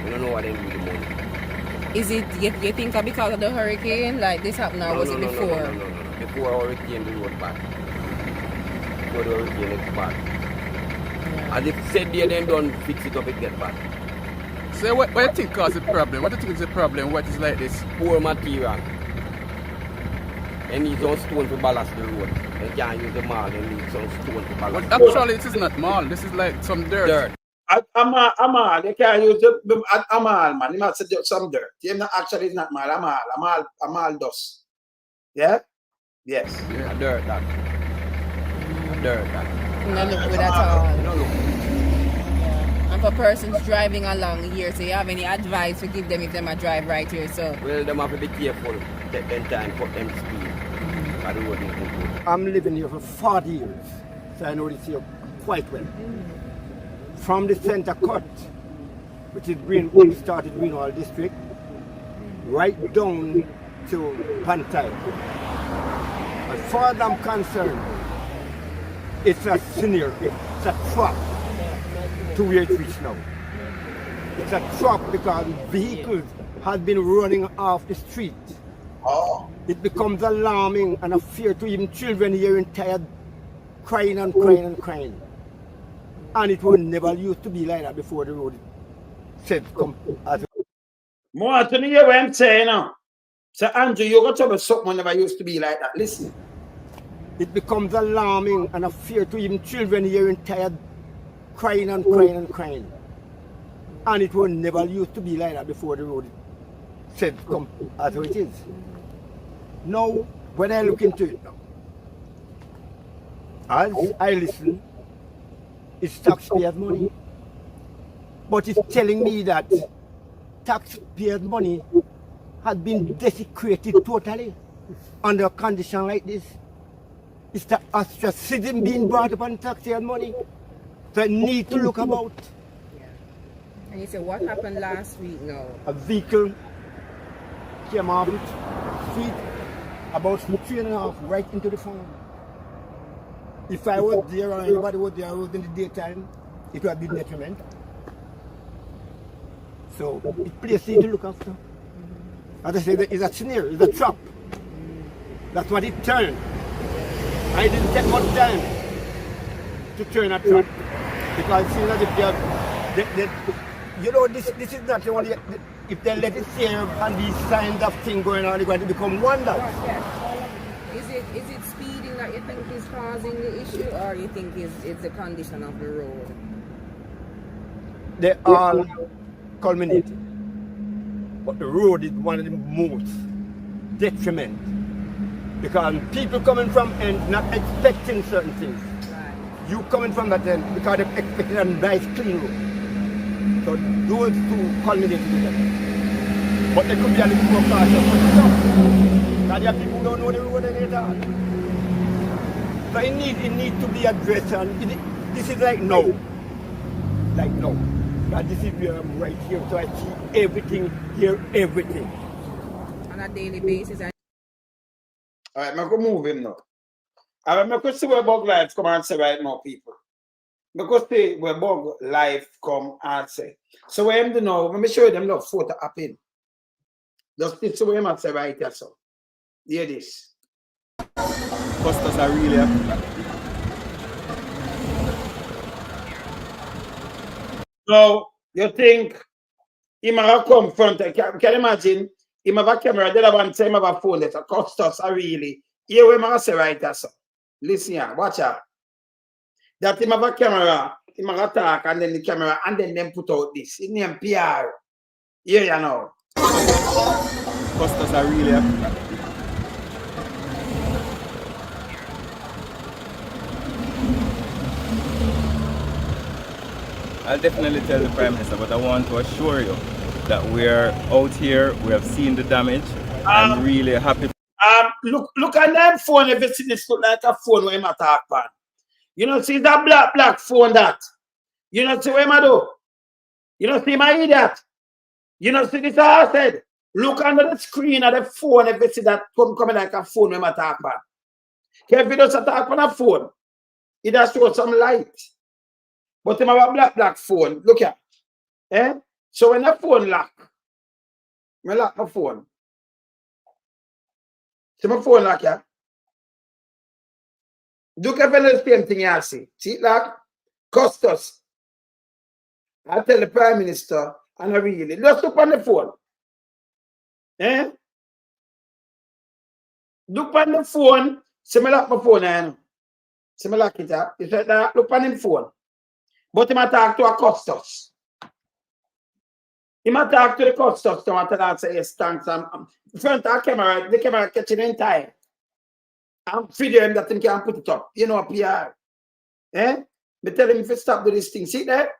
Speaker 9: You don't know what they do with the money.
Speaker 8: Is it, you think because of the hurricane, like this happened or was it before?
Speaker 9: No. Before hurricane, the road back. Before the hurricane, it's bad.
Speaker 8: Yeah.
Speaker 9: And if said they then don't fix it up, it get bad.
Speaker 5: So what do you think causes the problem? What do you think is the problem? What is like this?
Speaker 9: Poor material. They need some stone to ballast the road. They can't use the mall, they need some stone to ballast the road.
Speaker 5: Actually, this is not mall. This is like some dirt.
Speaker 1: Amal, they can't use the Amal, man. They must say some dirt. Actually, it's not mal. Amal dust. Yeah? Yes.
Speaker 9: Yeah, dirt, that. Dirt, that.
Speaker 8: No look good at all.
Speaker 9: No look.
Speaker 8: Yeah. And for persons driving along here, so you have any advice to give them if they might drive right here? So
Speaker 9: Well, them have to be careful. Take them time, put them speed. I don't want to.
Speaker 10: I'm living here for 40 years, so I know this here quite well. From the center cut, which is when we started Greenwall District, right down to Pantai. As far as I'm concerned, it's a scenario, it's a trap to where it reached now. It's a trap because vehicles have been running off the street it becomes alarming and a fear to even children hearing tired crying and crying and crying. And it will never used to be like that before the road said come as
Speaker 1: more to hear what I'm saying now. So Andrew, you got to have something never used to be like that. Listen.
Speaker 10: It becomes alarming and a fear to even children hearing tired crying and crying and crying. And it will never used to be like that before the road said come as it is. Now, when I look into it now, as I listen, it's taxpayers' money. But it's telling me that taxpayers' money has been desecrated totally under a condition like this. It's the ostracism being brought upon taxpayers' money. So I need to look about.
Speaker 8: Yeah. And you say what happened last week now?
Speaker 10: A vehicle came off the street about 3.5 right into the farm. If I was there or anybody was there in the daytime, it would have been detriment. So it's places to look after. As I said, it's a snare, it's a trap. That's what it turned. I didn't take much time to turn a trap because it seems as if you know, this is not only if they let it serve and these signs of things going on, they're going to become wonders.
Speaker 8: Is it speeding that you think is causing the issue, or you think it's the condition of the road?
Speaker 10: They all culminated. But the road is one of the most detriment. Because people coming from end not expecting certain things.
Speaker 8: Right.
Speaker 10: You coming from that end because they're expecting a nice clean road. So those two culminate together. But they could be a little more faster. Because there are people who don't know the road at all. So it needs to be addressed, and this is like no. Like no. Because this is where I'm right here, so I see everything, hear everything.
Speaker 8: On a daily basis.
Speaker 1: All right, I'm going to move him now. I'm going to see where Bug Life come and say right now, people. I'm going to see where Bug Life come and say. So what I'm doing now, let me show you them little photo up in. Just this is what I'm going to say right here, so. Hear this.
Speaker 9: Customers are really happy.
Speaker 1: So, you think he might come front, can you imagine? He might have a camera, the other one say he might have a phone, that cost us are really. Here we might say right there, so. Listen here, watch out. That he might have a camera, he might attack, and then the camera, and then them put out this. It's named PR. Here you know.
Speaker 9: Customers are really happy. I'll definitely tell the Prime Minister, but I want to assure you that we're out here, we have seen the damage. I'm really happy.
Speaker 1: Look at that phone, if you see this look like a phone where I'm attack pan. You know, see that black phone that. You know, see what I do? You know, see my idiot? You know, see this I said? Look under the screen of the phone if you see that coming like a phone when I attack pan. If you don't attack on a phone, it does show some light. But I have a black phone. Look here. Eh? So when the phone lock, I lock my phone. See my phone lock here? Look at the same thing you see. See it lock? Cost us. I tell the Prime Minister, and I really, just look on the phone. Eh? Look on the phone. See me lock my phone here. See me lock it up. It's like that. Look on the phone. But he might talk to a custos. He might talk to the custos to tell us say yes, thanks. In front of the camera catching in time. I'm video him that he can put it up. You know, PR. Eh? Me tell him if he stop do this thing. See there?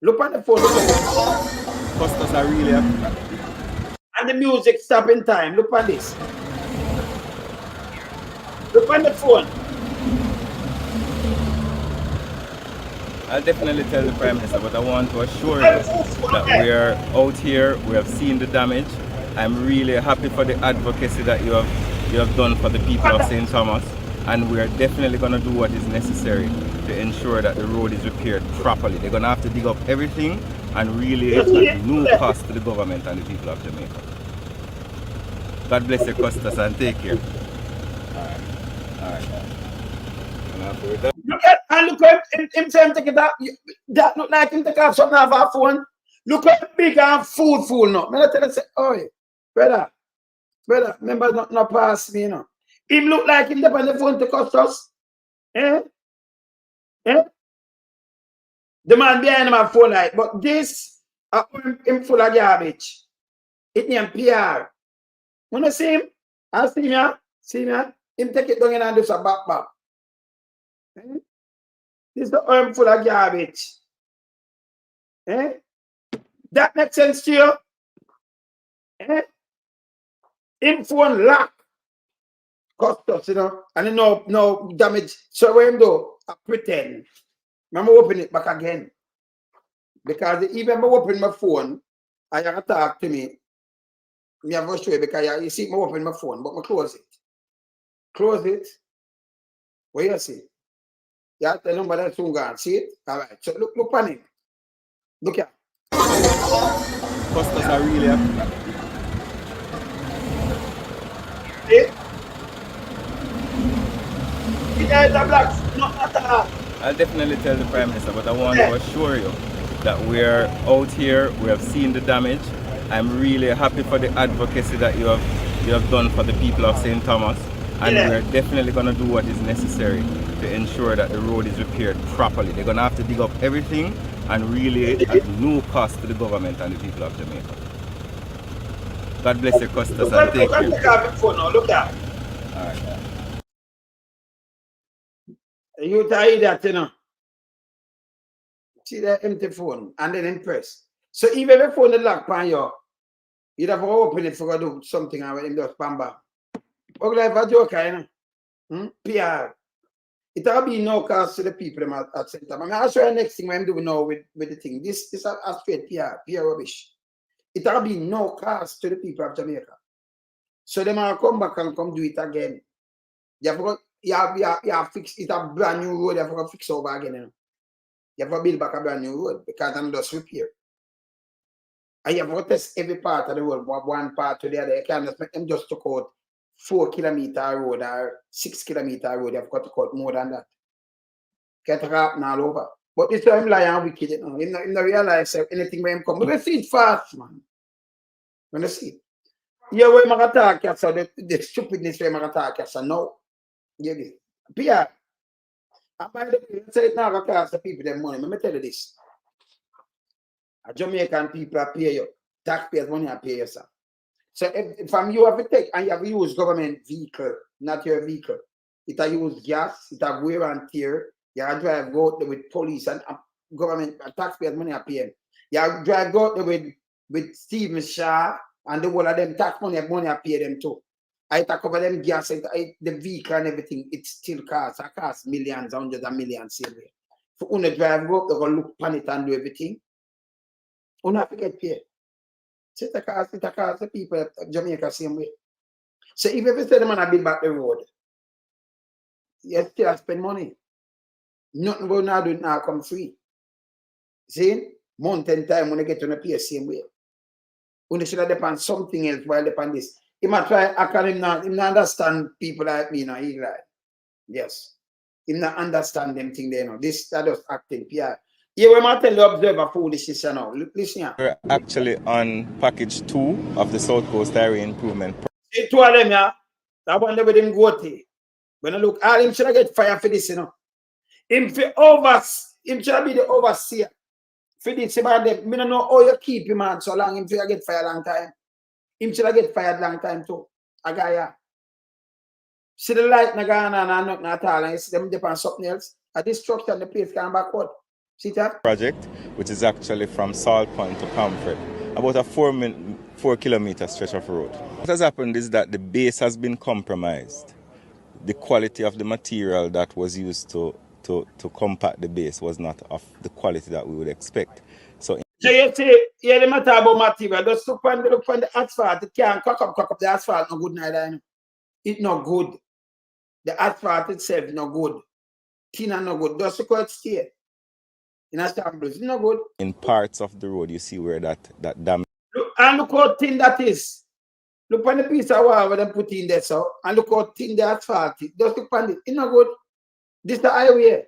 Speaker 1: Look on the phone.
Speaker 9: Custos are really happy.
Speaker 1: And the music stop in time. Look on this. Look on the phone.
Speaker 9: I'll definitely tell the Prime Minister, but I want to assure you that we are out here, we have seen the damage. I'm really happy for the advocacy that you have done for the people of St. Thomas, and we are definitely going to do what is necessary to ensure that the road is repaired properly. They're going to have to dig up everything, and really it's at no cost to the government and the people of Jamaica. God bless you, Costas, and take care. Alright.
Speaker 1: Look at him say him take it up. That look like him take off something off our phone. Look at big and fool now. Me tell you say, oh brother, remember not pass me, you know. Him look like him on the phone to cost us. Eh? The man behind my phone like, but this him full of garbage. It name PR. Wanna see him? I see him, yeah? See him, yeah? Him take it down and do some back. Eh? This is the arm full of garbage. Eh? That makes sense to you? Eh? In phone lock. Cost us, you know, and no damage. So what him do? I pretend. I'm open it back again. Because even when I open my phone, I have to talk to me. I have to show you because you see me open my phone, but I close it. Close it. What you see? You have to tell them soon gone. See it? All right. So look on it. Look here.
Speaker 9: Costas are really happy.
Speaker 1: See? The guys are blacks, not at all.
Speaker 9: I'll definitely tell the Prime Minister, but I want to assure you that we're out here, we have seen the damage. I'm really happy for the advocacy that you have done for the people of St. Thomas, and we're definitely going to do what is necessary to ensure that the road is repaired properly. They're going to have to dig up everything and really at no cost to the government and the people of Jamaica. God bless you, Costas, and take care.
Speaker 1: Look at it.
Speaker 9: All right.
Speaker 1: You tie that, you know. See that empty phone and then impress. So even if the phone is locked on you, you'd have to open it for to do something and him just bam bam. Okay, like a joke, you know. PR. It will be no cost to the people at St. Thomas. I'll show you the next thing I'm doing now with the thing. This is a straight PR rubbish. It will be no cost to the people of Jamaica. So they might come back and come do it again. You have fix it a brand new road, you have to fix over again. You know? You have to build back a brand new road because I'm just repair. And you have to test every part of the road, one part to the other. You can't just make them just took out 4 kilometer road or 6 kilometer road. You have got to cut more than that. Get happen all over. But this time lying wicked, you know. You don't realize anything when him come. But we see it fast, man. When you see it. Yeah, when I attack you, so the stupidness when I attack you, so no. Yeah, Pierre, and by the way, say it now going to cost the people their money. Let me tell you this. A Jamaican people are pay you. Taxpayers money are pay you, sir. So if from you have to take and you have to use government vehicle, not your vehicle. It will use gas, it will wear and tear. You have to drive go out there with police and government taxpayers money are paying. You have to drive go out there with Stephen Shaw and the whole of them tax money are pay them too. I talk about them gas, the vehicle and everything, it still costs. It costs millions, hundreds of millions same way. For when you drive up, they're going to look on it and do everything. You have to get paid. So it costs the people of Jamaica same way. So if you say the man build back the road, you still spend money. Nothing going to do now come free. See? Mountain time when you get to the pay same way. When you should have depend something else while depend this. He might try, I can him not understand people like me, you know, he like, yes. He not understand them thing there, you know. This, that just acting, PR. Yeah, we might tell the observer foolishness, you know. Listen here.
Speaker 9: We're actually on package 2 of the South Coast Area Improvement.
Speaker 1: See, 2 of them, yeah. That one with him go to. When I look, all him should get fired for this, you know. Him should be the overseer. For this, man, I don't know how you keep him on so long, him should get fired a long time. Him should get fired long time too. A guy, yeah. See the light na gone on and nothing at all, and you see them depend something else. A destruction, the place can backward. See that?
Speaker 9: Project, which is actually from Salt Point to Comfort, about a 4 kilometer stretch of road. What has happened is that the base has been compromised. The quality of the material that was used to compact the base was not of the quality that we would expect. So
Speaker 1: you see, yeah, the matter about material, just look on the asphalt. It can't crack up the asphalt, no good neither. It's not good. The asphalt itself is not good. Thinner no good. Just look how it stay. In a shambles, it's not good.
Speaker 9: In parts of the road, you see where that damage.
Speaker 1: And look how thin that is. Look on the piece of wall where they put in there, so, and look how thin the asphalt is. Just look on it. It's not good. This is the highway.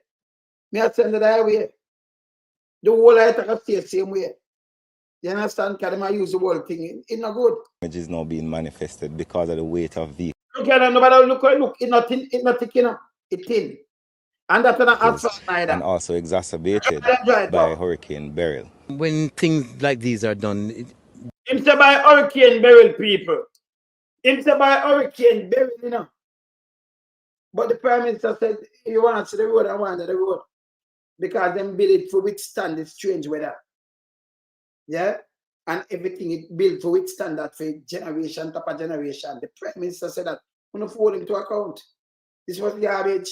Speaker 1: Me I send the highway. The whole light can stay the same way. You understand? Because they might use the whole thing. It's not good.
Speaker 9: Damage is now being manifested because of the weight of vehicles.
Speaker 1: Look at nobody look. It's not thin. It's not thick enough. It's thin. And that's not asphalt neither.
Speaker 9: And also exacerbated by Hurricane Beryl.
Speaker 11: When things like these are done,
Speaker 1: it's by Hurricane Beryl, people. It's by Hurricane Beryl, you know. But the Prime Minister said, you want to see the road, I want the road. Because them build it to withstand the strange weather. Yeah? And everything it built to withstand that for generation, top of generation. The Prime Minister said that, we don't hold him to account. This was garbage.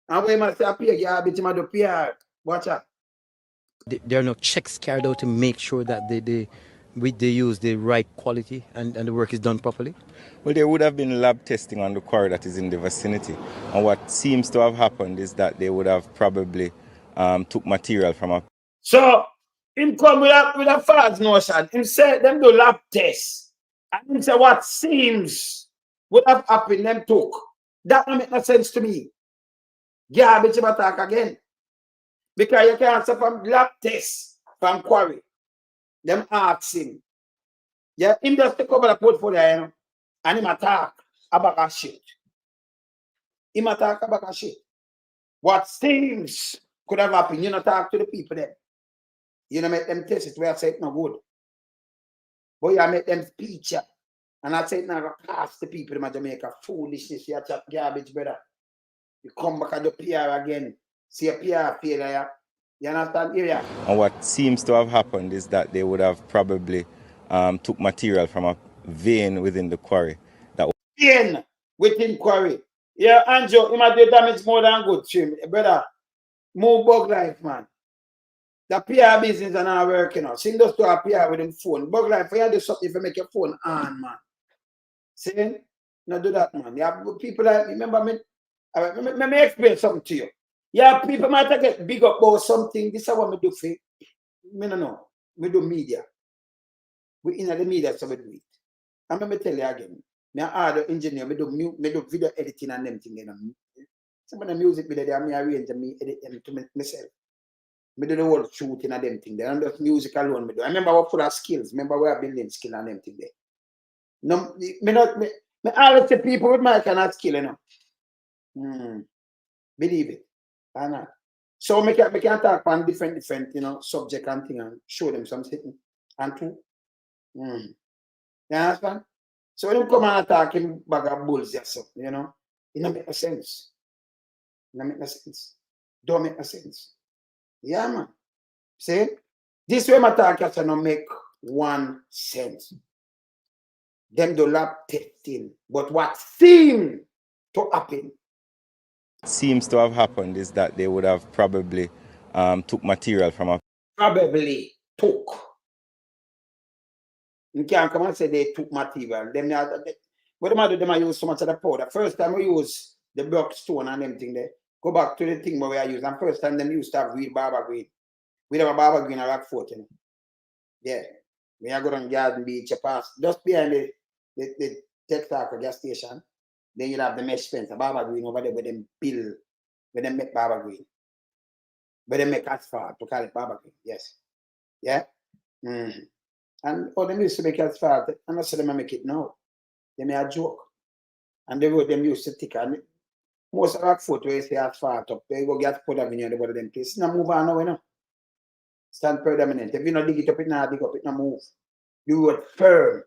Speaker 1: And when I say appear garbage, I do PR. Watch out.
Speaker 11: there are no checks carried out to make sure that they use the right quality and the work is done properly?
Speaker 9: Well, there would have been lab testing on the quarry that is in the vicinity. And what seems to have happened is that they would have probably took material from a...
Speaker 1: So, him come with a false notion. Him say them do lab tests. And him say what seems would have happened, them took. That don't make no sense to me. Garbage him attack again. Because you can't say from lab tests from quarry. Them ask him. Yeah, him just take over the portfolio, you know, and him attack about a shit. Him attack about a shit. What seems could have happened, you know, talk to the people then. You know, make them test it where I say it's not good. But you make them speech. And I say it now pass the people in Jamaica. Foolishness, you chat garbage, brother. You come back and do PR again. See a PR failure. You understand? Yeah.
Speaker 9: And what seems to have happened is that they would have probably took material from a vein within the quarry.
Speaker 1: Vein within quarry. Yeah, Andrew, you might do damage more than good, Trim. Brother, more bug life, man. The PR business are not working out. See, just do a PR with them phone. Bug life, you do something if you make your phone on, man. See? No, do that, man. You have people like, remember me? Let me explain something to you. Yeah, people might get big up about something. This is what I do for me. I don't know. We do media. We in the media, so we do it. And let me tell you again. I'm an engineer. I do video editing and them things. Some of the music video, I arrange and me edit them to myself. I do the whole shooting and them things. And just music alone. I remember what for our skills. Remember we are building skill and them things there. No, I always say people with my kind of skill, you know. Believe it. I know. So I can talk on different, you know, subject and thing and show them something. And two. You understand? So when you come and attack him bag of bulls, yes, you know, it don't make no sense. It don't make no sense. Don't make no sense. Yeah, man. See? This way my talk has to make 1 cent. Them do lab testing. But what seemed to happen?
Speaker 9: Seems to have happened is that they would have probably took material from a...
Speaker 1: Probably took. You can't come and say they took material. What do they do? Use so much of the powder. First time we use the block stone and them thing there. Go back to the thing where we are using. And first time them used to have real barber green. We have a barber green at Rockfort, you know. Yeah. We are going to Garden Beach, you pass. Just behind the Tech Talk gas station. Then you'll have the mesh fence, a barber green over there where them build, where them make barber green. Where they make asphalt, to call it barber green, yes. Yeah? And all them used to make asphalt, and I said them make it now. They made a joke. And the road them used to tick, and most of Rockfort where you say asphalt up, they go get put avenue on the bottom of them place. Now move on now, you know. Stand predominant. If you not dig it up, it not dig up, it not move. You road firm.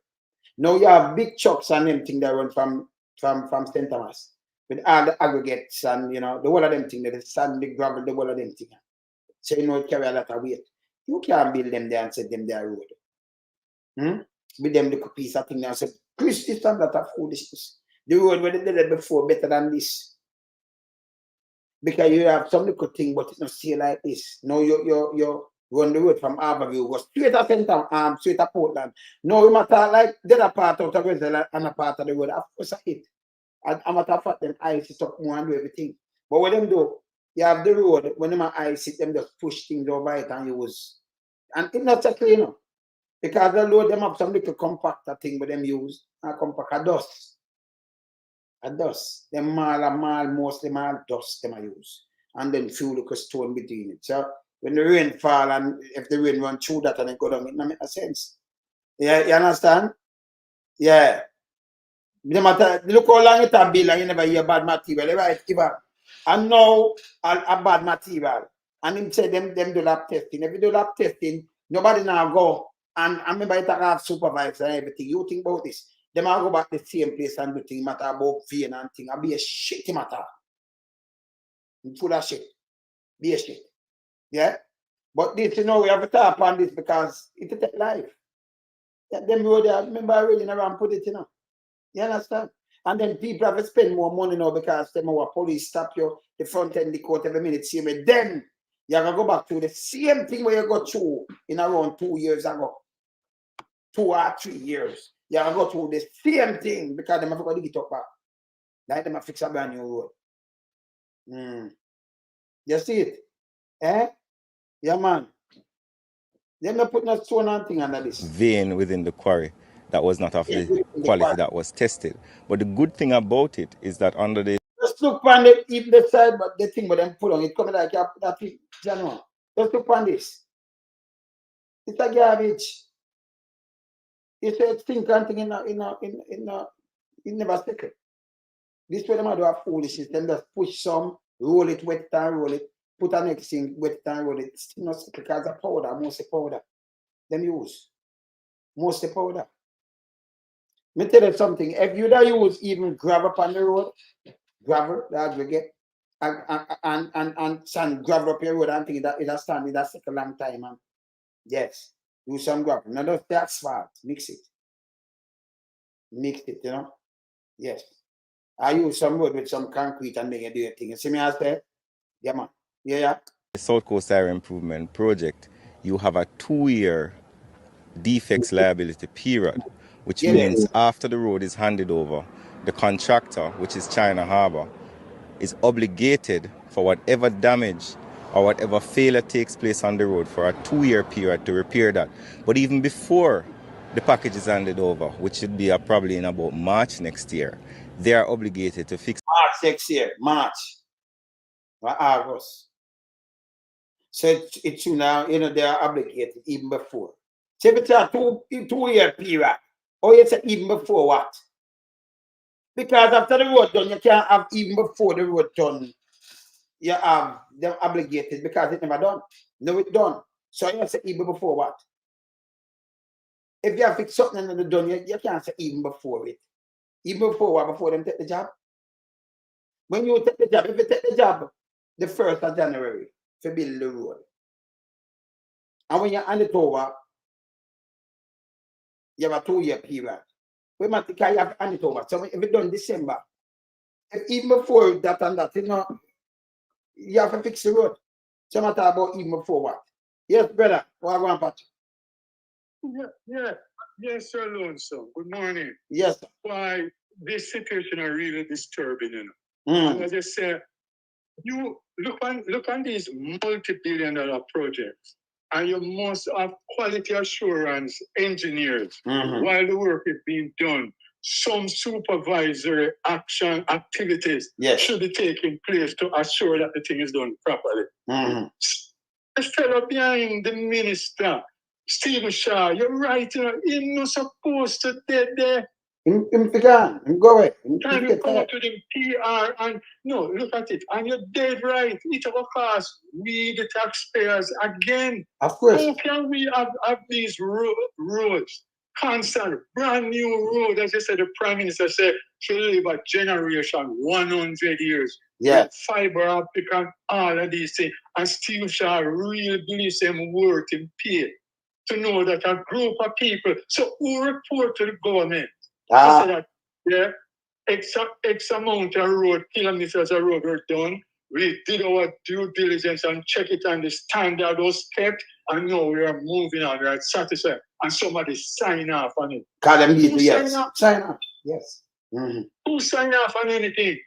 Speaker 1: Now you have big trucks and them thing that run from St. Thomas with all the aggregates and, you know, the whole of them thing, the sand, the gravel, the whole of them thing. So, you know, it carry a lot of weight. You can't build them there and set them there road. With them the piece of thing there and say, Chris, this and that of foolishness. The road where they did it before better than this. Because you have some little thing, but it's not still like this. Now you run the road from Harborview, go straight to St. Straight to Portland. No, we matter like the other part out of the and a part of the road. Of course, I hit. I'm matter of fact, them ice it up more and do everything. But when them do, you have the road, when them ice it, them just push things over it and use. And it's not exactly, you know. Because the load them up some little compactor thing with them use. And compact a dust. A dust. Them mall, mostly mall dust them I use. And then few little stone between it. So when the rain fall and if the rain run through that and it go down, it don't make no sense. Yeah, you understand? Yeah. No matter, look how long it has been and you never hear bad material. Right, even. And now a bad material. And him say them do lab testing. If you do lab testing, nobody now go. And I remember it have supervisor and everything. You think about this. Them all go back to the same place and do things matter about vein and thing. I'll be a shitty matter. I'm full of shit. Be a shit. Yeah? But this, you know, we have to talk on this because it take life. Yeah, them road, I remember I really around put it, you know. You understand? And then people have to spend more money now because them our police stop you, the front end, the court every minute, see me. Then you have to go back to the same thing where you got through in around 2 years ago. 2 or 3 years. You have to go through the same thing because them have to dig it up back. Like them have to fix a brand new road. You see it? Eh? Yeah, man. They're not putting a stone and thing under this.
Speaker 9: Vein within the quarry that was not of the quality that was tested. But the good thing about it is that under the...
Speaker 1: Just look on the even the side, but the thing but them put on it coming like that thing, January. Just look on this. It's a garbage. It's a thing and thing it never stick. This way them do a foolishness. Them just push some, roll it, wet it and roll it, put a next thing, wet it and roll it. It's not stick because of powder, mostly powder. Them use. Mostly powder. Me tell you something, if you don't use even gravel upon the road, gravel, the aggregate, and sand gravel up your road and think that it'll stand, it'll take a long time. And yes, use some gravel. Now just the asphalt, mix it. Mix it, you know. Yes. I use some road with some concrete and make it do a thing. You see me I say? Yeah, man. Yeah.
Speaker 9: The South Coast Area Improvement Project, you have a 2-year defects liability period, which means after the road is handed over, the contractor, which is China Harbour, is obligated for whatever damage or whatever failure takes place on the road for a 2-year period to repair that. But even before the package is handed over, which should be probably in about March next year, they are obligated to fix.
Speaker 1: March next year, March or August. So it's now, you know, they are obligated even before. So if it's a 2-year period, or you say even before what? Because after the road done, you can't have even before the road done. You have them obligated because it's never done. No, it's done. So you say even before what? If you have fixed something and done, you can't say even before it. Even before what? Before them take the job. When you take the job, if you take the job the 1st of January to build the road, and when you hand it over, you have a 2-year period. We might think you have to hand it over. So if it's done December, if even before that and that, you know, you have to fix the road. So matter about even before what? Yes, brother. What I want, Pat?
Speaker 12: Yes, sir, Lonesome. Good morning.
Speaker 1: Yes.
Speaker 12: Why this situation are really disturbing, you know. And as I say, you look on these multi-billion-dollar projects, and you must have quality assurance engineers while the work is being done. Some supervisory action activities should be taking place to assure that the thing is done properly. The fellow behind the minister, Stephen Shaw, you're right, you know, he's not supposed to be there.
Speaker 1: Go away.
Speaker 12: Time you go to the PR and no, look at it, and you're dead right. It will cost we the taxpayers again.
Speaker 1: Of course.
Speaker 12: How can we have these roads? Constant, brand new road, as I said, the Prime Minister said, to live a generation, 100 years.
Speaker 1: Yeah.
Speaker 12: Fiber optic and all of these things. And Steve Shaw really believes him worth in pay to know that a group of people, so who report to the government? To say that, yeah, X amount of road, kilometers of road were done. We did our due diligence and check it on the standard was kept, and now we are moving on, we are satisfied. And somebody sign off on it.
Speaker 1: Sign off. Yes.
Speaker 12: Who sign off on anything?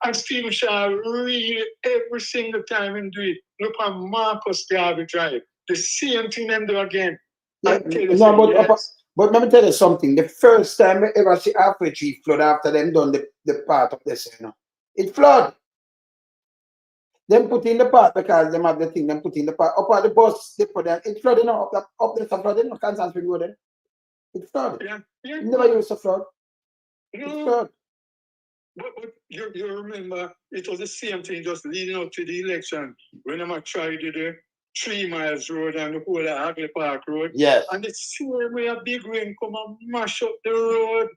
Speaker 12: And Steve Shaw really every single time and do it. Look on Marcus Garvey Drive. The same thing them do again.
Speaker 1: Yeah,
Speaker 12: until you
Speaker 1: no,
Speaker 12: say yes.
Speaker 1: but let me tell you something. The first time I ever see halfway tree flood after them done the part of this, you know, it flood. Them put in the part because them have the thing, them put in the part up on the bus, they put them, it flooded now, up there, some flooding, no Kansas City Road, it flooded.
Speaker 12: Yeah.
Speaker 1: It never used to flood. It
Speaker 12: No.
Speaker 1: flood.
Speaker 12: But you remember it was the same thing just leading up to the election when I tried to do the 3 miles road and the whole of Hagley Park Road.
Speaker 1: Yes.
Speaker 12: And the same way a big rain come and mash up the road.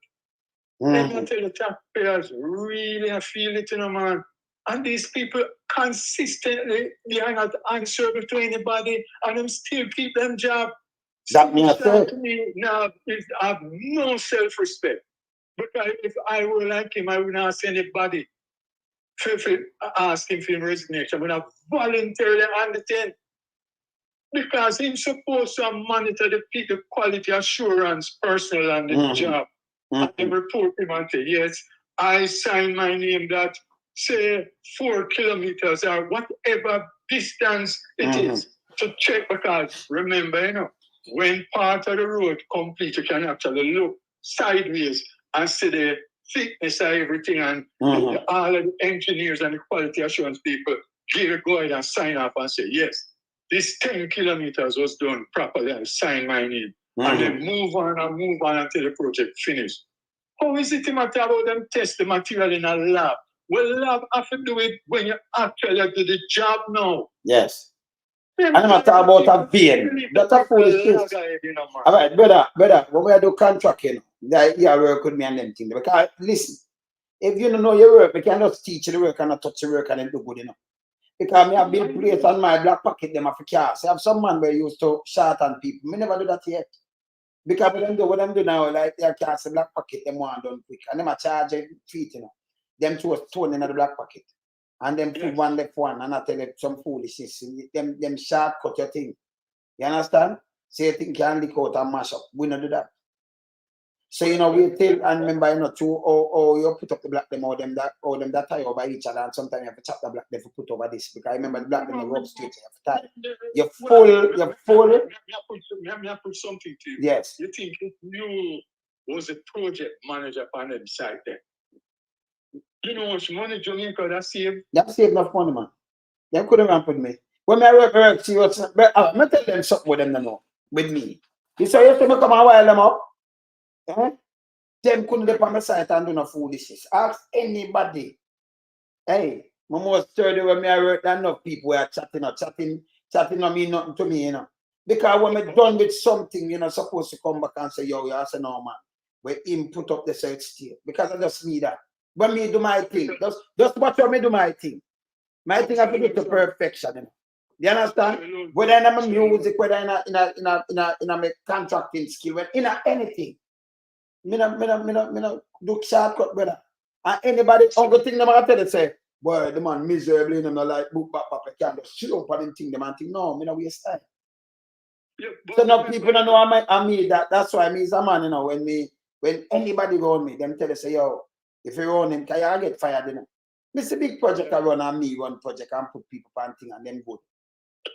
Speaker 12: Let me tell the taxpayers really feel it, you know, man. And these people consistently, they are not answerable to anybody and them still keep them job.
Speaker 1: That means
Speaker 12: to me now is have no self-respect. Because if I were like him, I would not ask anybody for ask him for resignation. I would have voluntarily undertaken. Because he's supposed to monitor the quality assurance personnel on the job. And then report him and say, yes, I sign my name that say 4 kilometers or whatever distance it is to check, because remember, you know, when part of the road complete, you can actually look sideways and see the thickness of everything, and all of the engineers and the quality assurance people go ahead and sign off and say, yes, this 10 kilometers was done properly and sign my name. And then move on until the project finished. How is it matter about them test the material in a lab? Well, lab have to do it when you actually do the job now.
Speaker 1: Yes. And I'm not talking about a vein. That's a foolishness. All right, brother, when we do contracting, you work with me and them things. Because listen, if you don't know your work, you can just teach the work and not touch the work and then do good enough. Because me have been placed on my black pocket them for cars. I have some man where used to short on people. Me never do that yet. Because what them do now, like they can't say black pocket them one done quick. And them a charge feet, you know. Them two was thrown in the black pocket. And them put one left one, and I tell you some foolishness. Them shortcut your thing. You understand? Say you think can leak out and mash up. We don't do that. So you know we tell and remember, you know, to you put up the black them or them that tie over each other, and sometimes you have to chop the black them to put over this, because I remember the black them you rub straight, you have to tie. You're full.
Speaker 12: Let me put something to you.
Speaker 1: Yes.
Speaker 12: You think if you was a project manager on them site there, you know how much money Jamaica that saved?
Speaker 1: That saved enough money, man. They couldn't ramp with me. When I work, see what's I tell them something with them now, with me. You say you have to come and wire them up. Them couldn't get on the site and do no foolishness. Ask anybody. Hey, my most sturdy when I work, there enough people were chatting don't mean nothing to me, you know. Because when I'm done with something, you know, supposed to come back and say, yo, I say no, man. We him put up the site still. Because I just need that. When me do my thing, just watch when me do my thing. My thing I have to do to perfection, you know. You understand? Whether in my music, whether in a contracting skill, whether in anything. Me no do shortcut, brother. And anybody other thing them I tell you say, boy, the man miserably in them like book back I can't just shoot up on them thing, them and think, no, me no waste time. So now people don't know I me that's why me is a man, you know, when anybody go on me, them tell you say, yo, if you run him, can you get fired, you know? This is a big project I run and me run project and put people on thing and them good.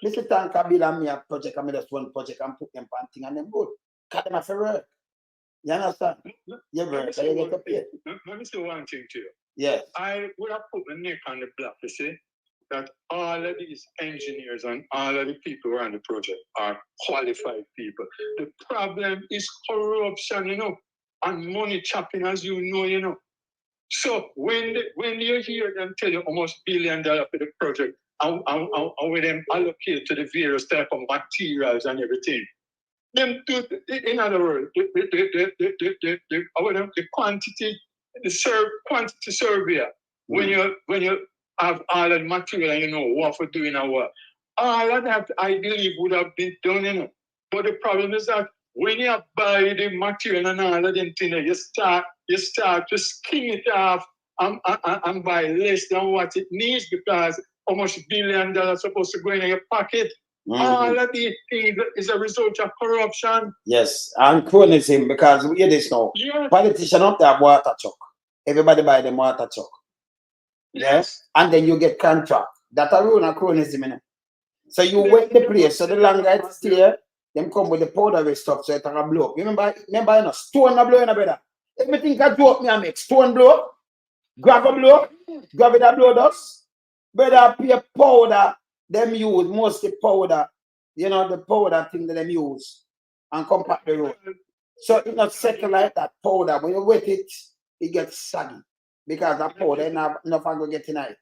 Speaker 1: This is Tanka Bill and me a project and me just run project and put them on thing and them good. Cut them off a work. You understand?
Speaker 12: Let me say one thing to you.
Speaker 1: Yes.
Speaker 12: I would have put my neck on the block to say that all of these engineers and all of the people around the project are qualified people. The problem is corruption, you know, and money chopping, as you know, you know. So when you hear them tell you almost $1 billion for the project, and with them allocate to the various type of materials and everything, them do, in other words, the quantity, quantity survey. When you have all the material and you know what for doing and what, all of that I believe would have been done, you know. But the problem is that when you buy the material and all of them things, you start to skim it off and buy less than what it needs, because how much $1 billion supposed to go in your pocket? All of these things is a result of corruption.
Speaker 1: Yes, and cronyism, because we hear this now.
Speaker 12: Yes.
Speaker 1: Politicians don't have water truck. Everybody buy them water truck. Yes. And then you get contract. That's a rule of cronyism, you know. So you wait the place, so the longer it stay, them come with the powder stuff so it can blow up. Remember, you know, stone na blow, you know, brother. Everything can blow up, me and make stone blow, gravel blow, gravel that blow dust. Brother, pure powder, them use mostly powder, you know, the powder thing that them use and compact the road. So it's not settle like that powder. When you wet it, it gets saggy because that powder not going to get in it.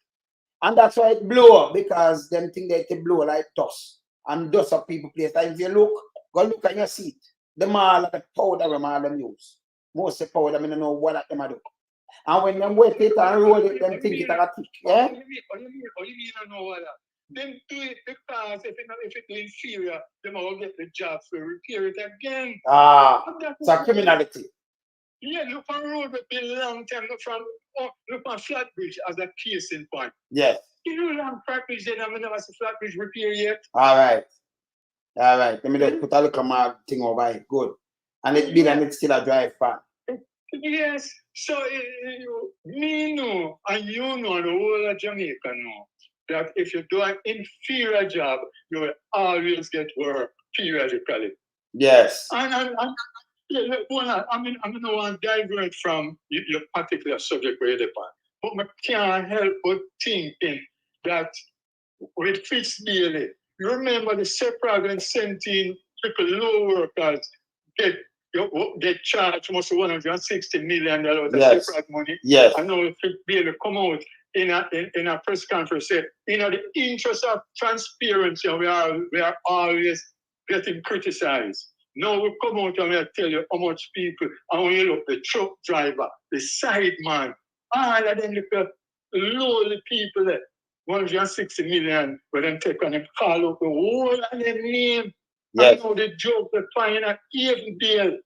Speaker 1: And that's why it blow up, because them think that it blow like dust. And dust of people place. And if you look, go look at your seat. The mall, the powder them use. Most of the powder, I don't know what them do. And when them wet it and roll it, them think it's a thick. Yeah?
Speaker 12: You mean I know what that? Them do it because if it's inferior, they will get the job to repair it again.
Speaker 1: Ah, it's a criminality.
Speaker 12: Yeah, look on road with been long time. Look on flat bridge as a case in point.
Speaker 1: Yes.
Speaker 12: You know long flat bridge, then I never see flat bridge repair yet.
Speaker 1: All right. Let me just put a little more thing over it. Good. And it's big and it's still a drive fan.
Speaker 12: Yes. So me know and you know and the whole of Jamaica know that if you do an inferior job, you will always get work periodically.
Speaker 1: Yes.
Speaker 12: And yeah, well, I'm going to want to divert from your particular subject where you're upon. But I can't help but thinking that with Fitz Daily, you remember the separate and sending people low workers get charged almost $160 million of separate money.
Speaker 1: Yes.
Speaker 12: I know Fitz Daily come out in a press conference say, in the interest of transparency, we are always getting criticized. Now we come out and we tell you how much people, and when you look, the truck driver, the side man, all of them little lowly people there, 160 million, but then take on them, call up the whole of them name.
Speaker 1: Yes.
Speaker 12: And now the joke they find at Avondale.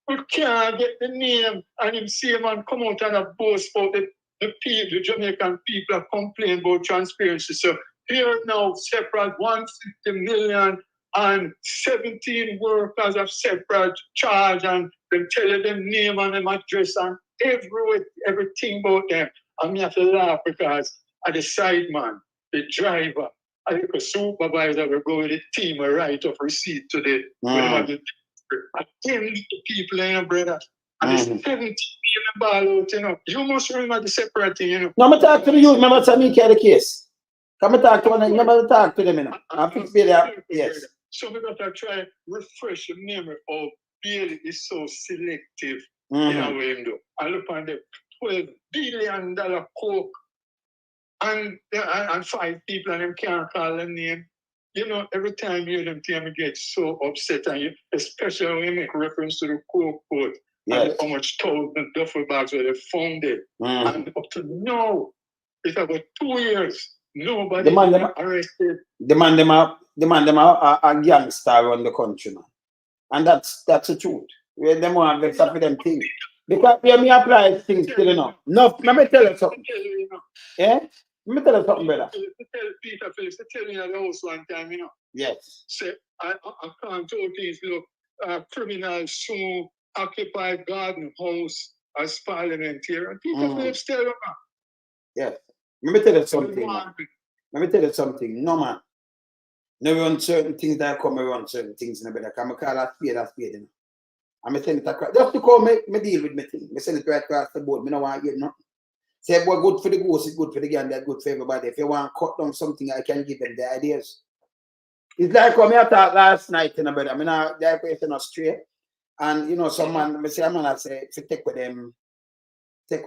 Speaker 12: We can't get the name, and him see man come out and boast about the Jamaican people are complaining about transparency. So here now, separate 150 million. And 17 workers have separate charge, and them tell them name and them address and everything about them. And me have to laugh because at the side man, the driver, I think a supervisor will go with the team and write up receipt to the I tell the people, you know, brother. And it's 17 million ball out, you know. You must remember the separate thing, you know.
Speaker 1: No, I'm talk to the youth, remember to me carry the case. Come and talk to one, remember to talk to them, you know. And Fitz Daily, yes.
Speaker 12: So we got to try refresh the memory of Bailey is so selective in a way. I look on the $12 billion coke and 5 people and them can't call them name. You know, every time you hear them tell me get so upset, and especially when you make reference to the coke port and how much thousand duffel bags where they found it. And up to now, it's about 2 years. Nobody arrested.
Speaker 1: The man them a gangster around the country, man. And that's the truth. Where them want to stop with them things. Because me apply things still, you know. No, let me tell you something. Yeah? Let me tell you something, brother.
Speaker 12: Tell Peter Phillips, tell me at the house one time, you know.
Speaker 1: Yes.
Speaker 12: Say, I can't tell things, look, criminals soon occupy garden house as parliamentarian. Peter Phillips tell them.
Speaker 1: Yes. Let me tell you something. Let me tell you something. No, man. Never run certain things that come around certain things. No, brother. Come call that spade, you know. I'm telling it across. Just to come me deal with me thing. I send it right across the board. I don't want to get nothing. Say, boy, good for the goose, it's good for the gang, that's good for everybody. If you want to cut down something, I can give them the ideas. It's like when I talked last night, you know, brother. I mean, they're question straight. And, you know, some man, I say, I say, if you take with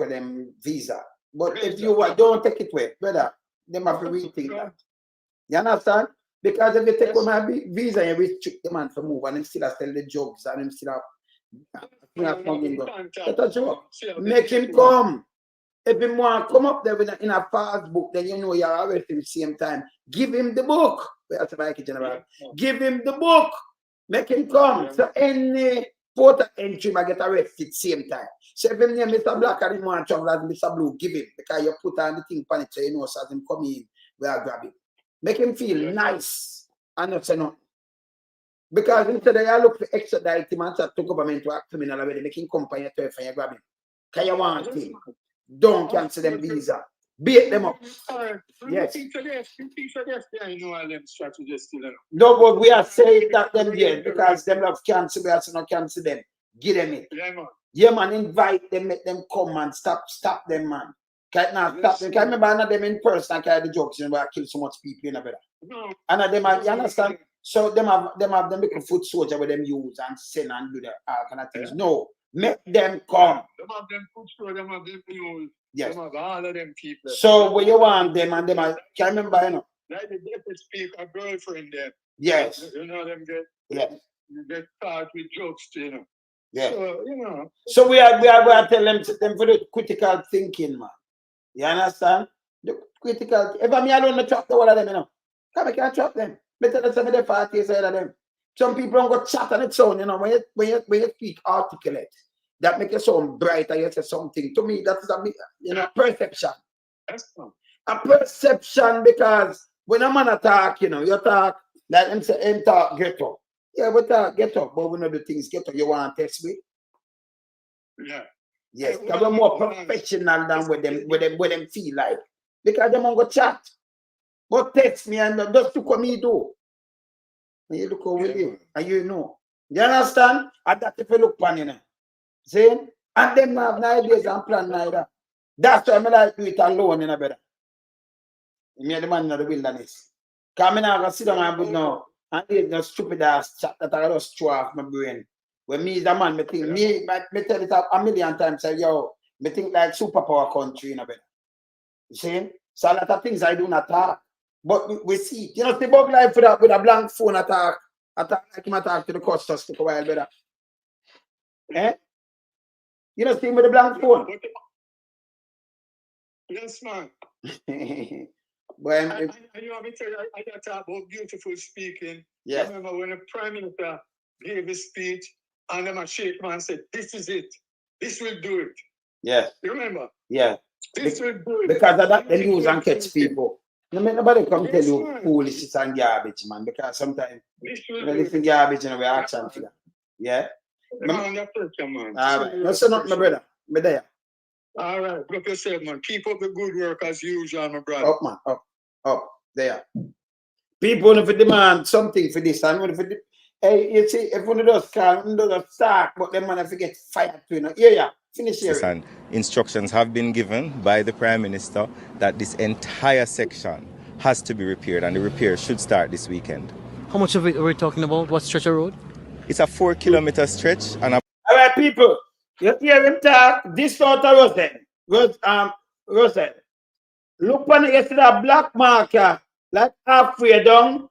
Speaker 1: them visa. But if you don't take it with, brother, they have to rethink that. You understand? Because if you take with my visa, you restrict the man to move, and him still sell the drugs, and him still have that's a joke. Make him come. If he want to come up there in a fast book, then you know you're arrested at the same time. Give him the book. Give him the book. Make him come. So any port of entry might get arrested at the same time. So if him name Mr. Black and him want to travel as Mr. Blue, give him. Because you put on the thing on it so you know so as him come in, we are grabbing. Make him feel nice and not say nothing. Because instead of you look for extradite him and start to government to act criminal already, make him come for your turf and you grab him. Because you want him. Don't cancel them visa. Beat them up.
Speaker 12: Yes. You think so yes, I know all them strategies still.
Speaker 1: No, but we are saying that them yet because them have cancel, we have to not cancel them. Give them it. Yeah, man, invite them, make them come and stop them, man. Can't not stop them. Can't remember none of them in person and carry the jokes, you know, where I kill so much people in a better.
Speaker 12: No.
Speaker 1: And them have, you understand? So them have them little foot soldier with them use and send and do the all kind of things. Yeah. No, make them come.
Speaker 12: Them have them foot soldier, them have them use.
Speaker 1: Yes.
Speaker 12: Them have all of them people.
Speaker 1: So where you want them and them are, can't remember, you know.
Speaker 12: Like the deputy speaker girlfriend them.
Speaker 1: Yes.
Speaker 12: You know them get get caught with jokes, you know.
Speaker 1: Yeah.
Speaker 12: So, you know.
Speaker 1: So we are going to tell them for the critical thinking, man. You understand? The critical. If I'm alone, I chop the one of them, you know. Come, I can't chop them. Better than some of the parties side of them. Some people don't go chat on its own, you know. When you speak articulate, that make you sound brighter. You say something. To me, that's a perception. A perception, because when a man attack, you know, you talk like them say, him talk ghetto. Yeah, we talk ghetto, but we know the things ghetto you want to test with.
Speaker 12: Yeah.
Speaker 1: Yes, because we're more professional than what them feel like. Because them won't go chat. But text me and just look what me do. And you look over you. And you know. You understand? And that if you look on, you know. See? And them have no ideas and plan neither. That's why I like do it alone, you know, better. Me the man in the wilderness. Because I now sit down and put no. And there's no stupid ass chat that I just throw off my brain. When me the man, me think, me tell it a million times, say, yo, me think like superpower country, you know, better. You see? So a lot of things I do not talk. But we see, you know, the bug life with a blank phone attack like him attack to the customers took a while better. Eh? You know, see him with a blank phone?
Speaker 12: Yes, man.
Speaker 1: But
Speaker 12: you know, I talk about beautiful speaking.
Speaker 1: Yes.
Speaker 12: Remember when the Prime Minister gave his speech and then a shake man said, this is it. This will do it.
Speaker 1: Yes.
Speaker 12: You remember?
Speaker 1: Yeah.
Speaker 12: This will do it.
Speaker 1: Because of that, they use and catch people. No, nobody come tell you foolishness and garbage, man. Because sometimes listen garbage and we action for that. Yeah. All right. No, so not my brother. Me there.
Speaker 12: All right. Look yourself, man. Keep up the good work as usual, my brother.
Speaker 1: Up, man. Up. There. People if demand something for this and if it, hey, you see, if one of those cars, one of those start, but them man if you get fired to, you know. Yeah. Finish here.
Speaker 9: And instructions have been given by the Prime Minister that this entire section has to be repaired, and the repair should start this weekend.
Speaker 11: How much of it are we talking about? What stretch of road?
Speaker 9: It's a 4-kilometer stretch. And
Speaker 1: all right, people, you hear him talk. This sort of Rosen. Look on yesterday, black marker, like halfway down.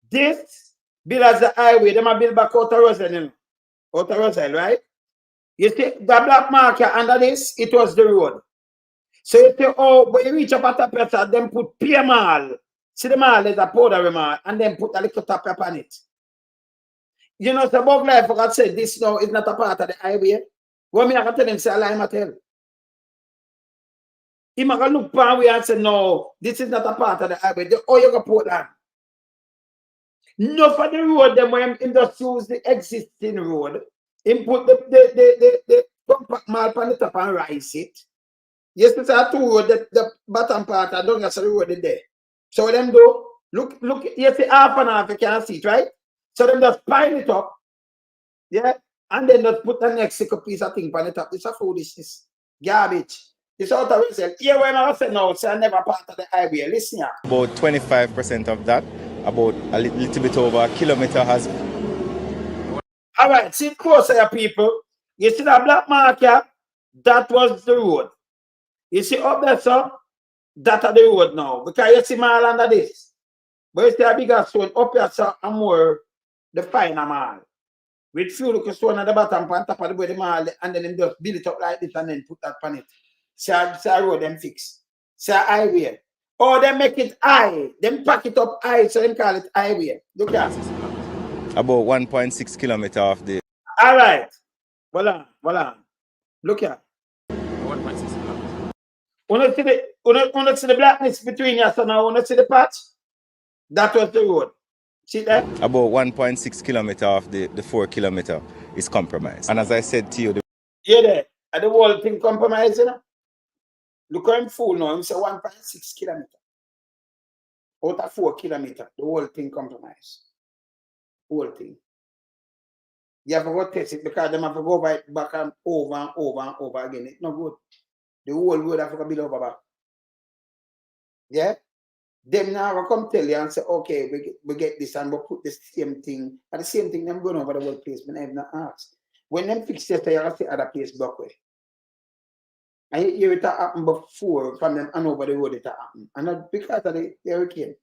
Speaker 1: This bill as the highway. Them a build back out of Rosen, you know. Out of Rosen, right? You see, the black marker under this, it was the road. So you say, oh, when you reach up at the pressure, then put PML. See the mall is a powder mall, and then put a little top up on it. You know, the bug life, I said, this now is not a part of the highway. What me I can tell him, say, I tell. He might look pan way and say, no, this is not a part of the highway. Oh, you go put that. No, for the road, then when him just use the existing road. Him put the compact mall on the top and rise it. Yes, it's a two road, the bottom part, I don't get the road in there. So what them do, look, you see half and half, you can see it, right? So them just pile it up, yeah, and then just put the next piece of thing on the top. It's a foolishness, garbage. It's out of itself. Yeah, when I say no, it's never part of the highway. Listen here.
Speaker 9: About 25% of that, about a little bit over a kilometer has.
Speaker 1: All right, see closer, people. You see that black marker? That was the road. You see up there, sir? That's the road now. Because you see mall under this. But you see a bigger stone up here, sir, and more the final mall. With few little stone at the bottom, on top of the mall, and then just build it up like this and then put that on it. See a road them fix. See a highway. Or they make it high. Them pack it up high, so they call it highway. Look at it.
Speaker 9: About 1.6 kilometers off the.
Speaker 1: All right. Voila. Look here.
Speaker 5: 1.6 kilometers.
Speaker 1: Wanna see the blackness between us and now? Wanna see the patch? That was the road. See that?
Speaker 9: About 1.6 kilometers off the 4 kilometer is compromised. And as I said to you,
Speaker 1: yeah, there. And the whole thing compromised, you know? Look at him full now. Him say 1.6 kilometer. Out of 4 kilometers. The whole thing compromised. Whole thing. You have to go test it because them have to go back and over and over and over again. It's not good. The whole road have to be over back. Yeah? Them now will come tell you and say, okay, we get this and we'll put the same thing. And the same thing, them going over the whole place, but I have not asked. When them fix this, you have to see other place back way. And you hear it happen before from them and over the road it happened. And not because of the hurricane.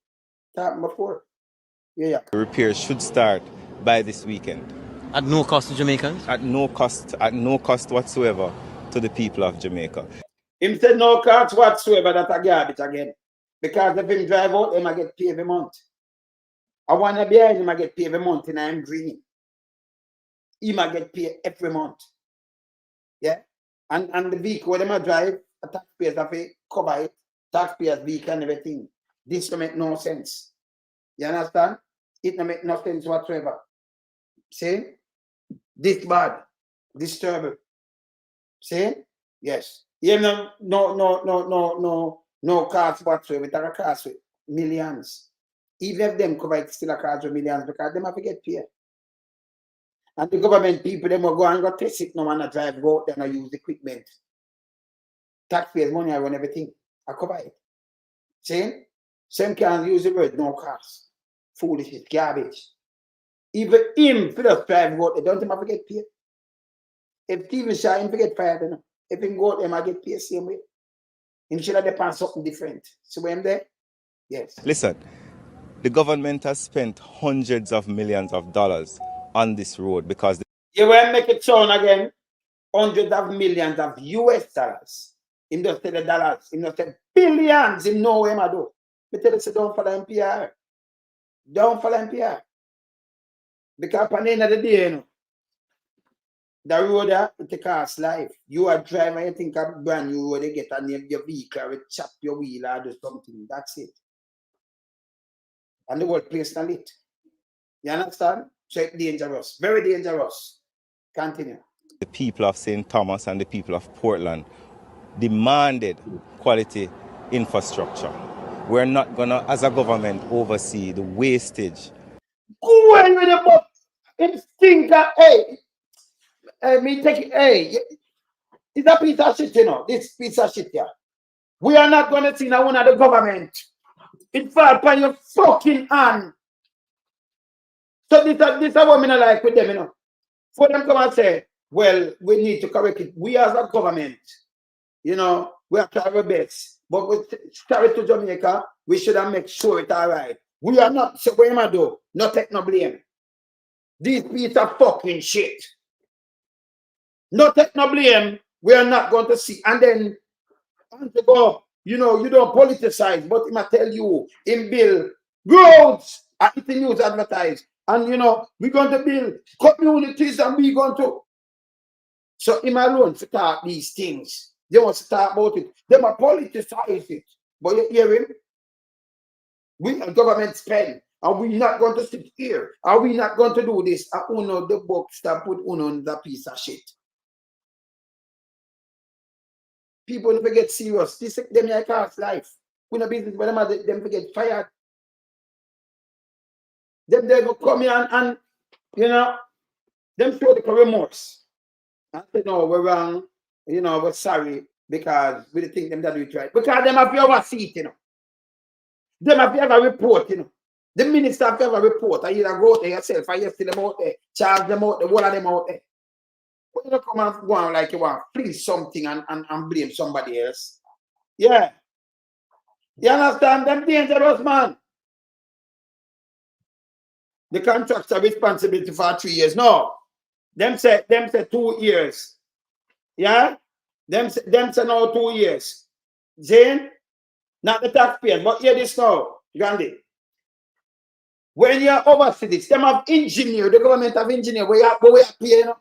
Speaker 1: It happened before. Yeah.
Speaker 9: The repairs should start by this weekend.
Speaker 11: At no cost to Jamaicans?
Speaker 9: At no cost whatsoever to the people of Jamaica.
Speaker 1: Him said no cost whatsoever that a garbage again. Because if him drive out, him I get paid every month. I want to behind him I get paid every month and I'm green. He might get paid every month. Yeah? And the vehicle when I drive, the taxpayers have to cover it, taxpayers vehicle and everything. This don't make no sense. You understand? It don't make no sense whatsoever. See? This bad. This terrible. See? Yes. Yeah, no cost whatsoever. It a cost with millions. Even if them cover it, still a cost with millions because them have to get paid. And the government people, them will go and go test it now and drive, go out there and use the equipment. Taxpayers money, I run everything. I cover it. See? Some can't use the word no cost. Foolishness, garbage. Even him, for the drive, go out there, don't him have to get paid. If Stephen Shaw, him forget fired, you know. If him go out there, I get paid same way. Him should have depend something different. So when there? Yes.
Speaker 9: Listen, the government has spent hundreds of millions of dollars on this road because
Speaker 1: you will make it sound again, hundreds of millions of US dollars. Him just say the dollars, him just say billions, him know him I do. But tell us don't follow NPR. Don't follow NPR. Because at the end of the day, you know, the road it costs life. You are driving, you think a brand new road, you get a name your vehicle, will chop your wheel or do something. That's it. And the whole place not lit. You understand? So it's dangerous. Very dangerous. Continue.
Speaker 9: The people of St. Thomas and the people of Portland demanded quality infrastructure. We're not going to, as a government, oversee the wastage.
Speaker 1: Go away with the book. Instinct that, hey, me take it, hey, it's a piece of shit, you know, this piece of shit here. We are not going to see now one of the government. It fall upon your fucking hand. So this is what I like with them, you know. For them come and say, well, we need to correct it. We as a government, you know, we have to have our best. But with carry to Jamaica, we should have make sure it's all right. We are not, so what am I do? Not take no blame. This piece of fucking shit. Not take no blame. We are not going to see. And then, to go, you know, you don't politicize, but I tell you, in bill, roads, it's the news advertised. And, you know, we're going to build communities and we're going to. So, him alone to talk these things. They want to talk about it. They might politicize it. But you hear him? We are government spend. And we're not going to sit here. Are we not going to do this? I uno the box that put uno on that piece of shit. People never get serious. This them here cost life. We no business with them forget fired. Them they go come here and you know, them show the remorse. And say, no, we're wrong, you know, we're sorry because we think them that do it right. Because them have to oversee it, you know. Them have to have a report, you know. The minister have to have a report. I either go out there yourself, I hear them out there, charge them out there, all of them out there. But you don't come and go on like you want to please something and blame somebody else. Yeah. You understand? Them dangerous, man. The contracts are responsibility for 3 years. No. Them say 2 years. Yeah? Them say now 2 years. Jane? Not the taxpayers, but hear this now, Gandhi. When you oversee this, them have engineer, the government have engineer, we have pay, you know.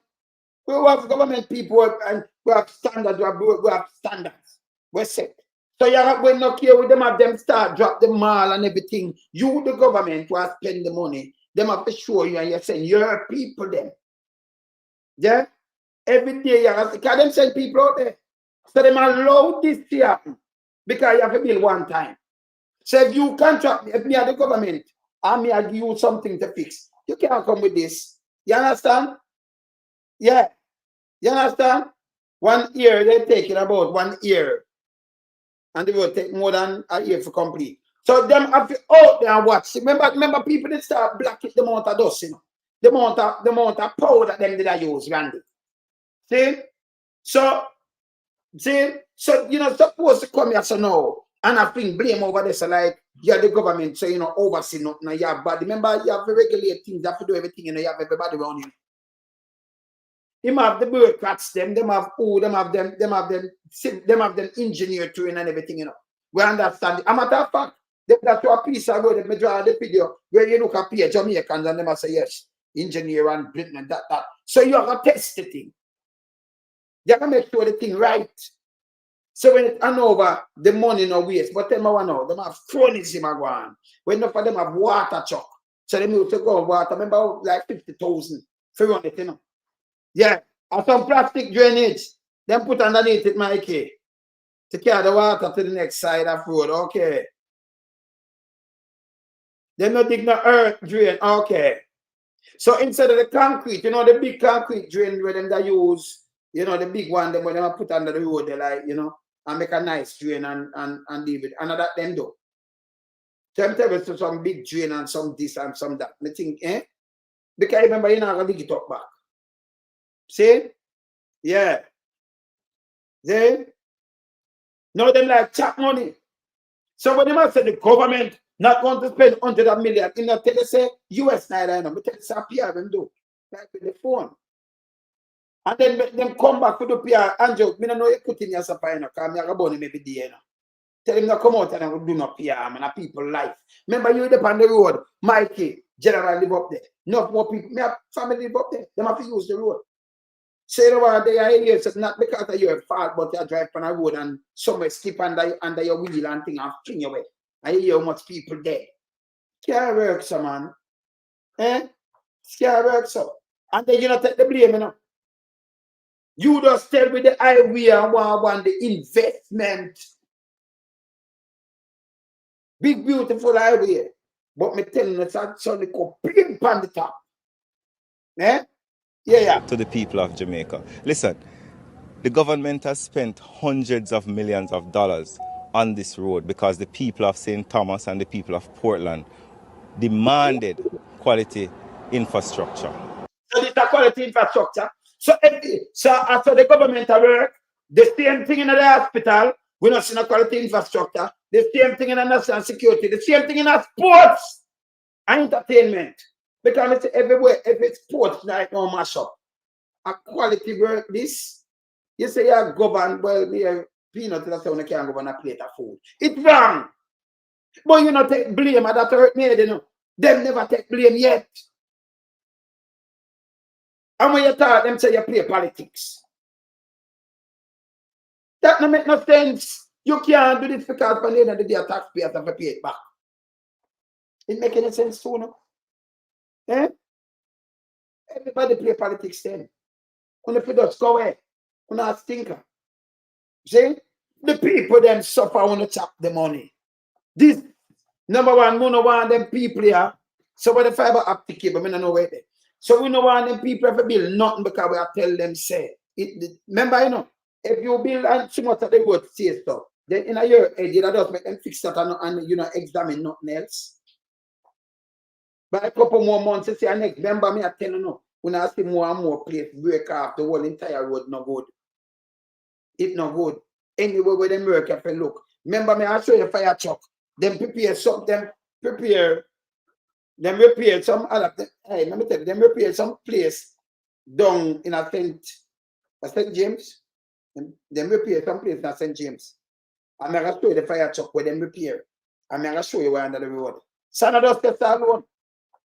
Speaker 1: We have government people and we have standards, we have standards. We're set. So you're not going to care with them, have them start, drop the mall and everything. You, the government, who have spend the money, them have to show you and you're saying, you're people then. Yeah? Every day you have to, can them send people out there? So they allow this to happen because you have to build one time. So if you contract, if me are the government, and me I give you something to fix, you can't come with this. You understand? Yeah. You understand? 1 year, they're taking about 1 year. And they will take more than a year to complete. So them have to out there and watch. Remember people that start blocking the amount of dust, you know. The amount of power that them did I use, Randy. See? So you know, supposed to come here so now and I think blame over this like you're the government, so you know, oversee nothing, you have bad. Remember, you have to regulate things, you have to do everything, you know, you have everybody around you. Them have the bureaucrats, them have who, them have them engineer training and everything, you know. We understand. A matter of fact, that's what a piece of road, they draw the video where you look at here, Jamaicans and them say yes, engineer and Britain and that. So you have to test the thing. You have to make sure the thing right. So when it hand over, the money no waste. But them I know, them have chronism going. When enough of them have water truck. So they need to go water. Remember like 50,000 for run it, you know. Yeah. And some plastic drainage. Them put underneath it, Mikey. To carry the water to the next side of road. Okay. They no dig no earth drain. Okay. So instead of the concrete, you know, the big concrete drain where them they use, you know, the big one, them when they put under the road, they like, you know, and make a nice drain and leave it. And that them do. Them tell us some big drain and some this and some that. I think, because remember, you're not going to dig it up back. See? Yeah. See? Now them like chap money. So when they say the government not going to spend 100 million, in the tell you say US naira, but tell you say PR them do. Like with the phone. And then them come back to the PR and joke. Me no know you put in your supply, because I'm going to maybe there. Tell him to come out and do no PR, man, a people life. Remember you live on the road, Mikey, General live up there. Not more people, me have family live up there. They have to use the road. Say the word they are here, so not because of your fault, but you drive on a road and somewhere skip under your wheel and thing and fling away. I hear how much people there. Can't work so, man. Can't work so. And then you not take the blame, you know. You just tell me the highway and want the investment. Big beautiful highway. But me telling you, it's actually complete on the top. Yeah.
Speaker 9: To the people of Jamaica. Listen, the government has spent hundreds of millions of dollars on this road because the people of St. Thomas and the people of Portland demanded quality infrastructure.
Speaker 1: So this is a quality infrastructure. So after the government work, the same thing in the hospital, we not see no quality infrastructure. The same thing in the national security. The same thing in the sports and entertainment. Because it's everywhere, if it's sports, like no mash up. A quality work, this, you say you're governed, well, peanut, that's how you can't govern a plate of food. It's wrong. But you not take blame, and that hurt me, you know. Them never take blame yet. And when you talk, them say you play politics. That don't make no sense. You can't do this because for the end of the day, taxpayers have to pay it back. It make any sense to you? Everybody play politics then. When the just go away, when I stinker. See? The people then suffer when they chop the money. This number one, we don't want them people here. So when the fiber optic cable, we don't know where they. So we don't want them people to build nothing because we are tell them say. Remember, you know, if you build and so much of the road say stuff, then in a year, you just make them fix that and you know, examine nothing else. By a couple more months, you say, next, remember me, I tell you no, when I see more and more place break off, the whole entire road no good. It's not good. Anywhere where them work, if you look. Remember me, I show you fire truck. Them prepare some, them repair some other, hey, let me tell you, them repair some place down in a St. James. Them repair some place in St. James. I'm going to show you the fire truck where them repair. I'm going to show you where under the road. Son of those just alone.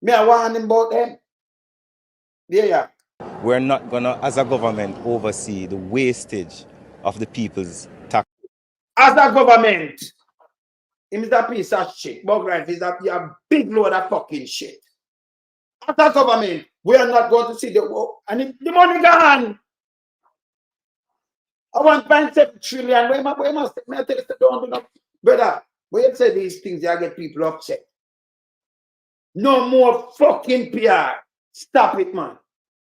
Speaker 1: Me I warn him about them. Yeah.
Speaker 9: We're not going to, as a government, oversee the wastage of the people's tax.
Speaker 1: As a government, him is a piece of shit. Buglife is a big load of fucking shit. As a government, we are not going to see the work. And if the money gone. I 1.7 trillion. Where must I tell you, don't do nothing. Brother, when you say these things, you get people upset. No more fucking PR. Stop it, man.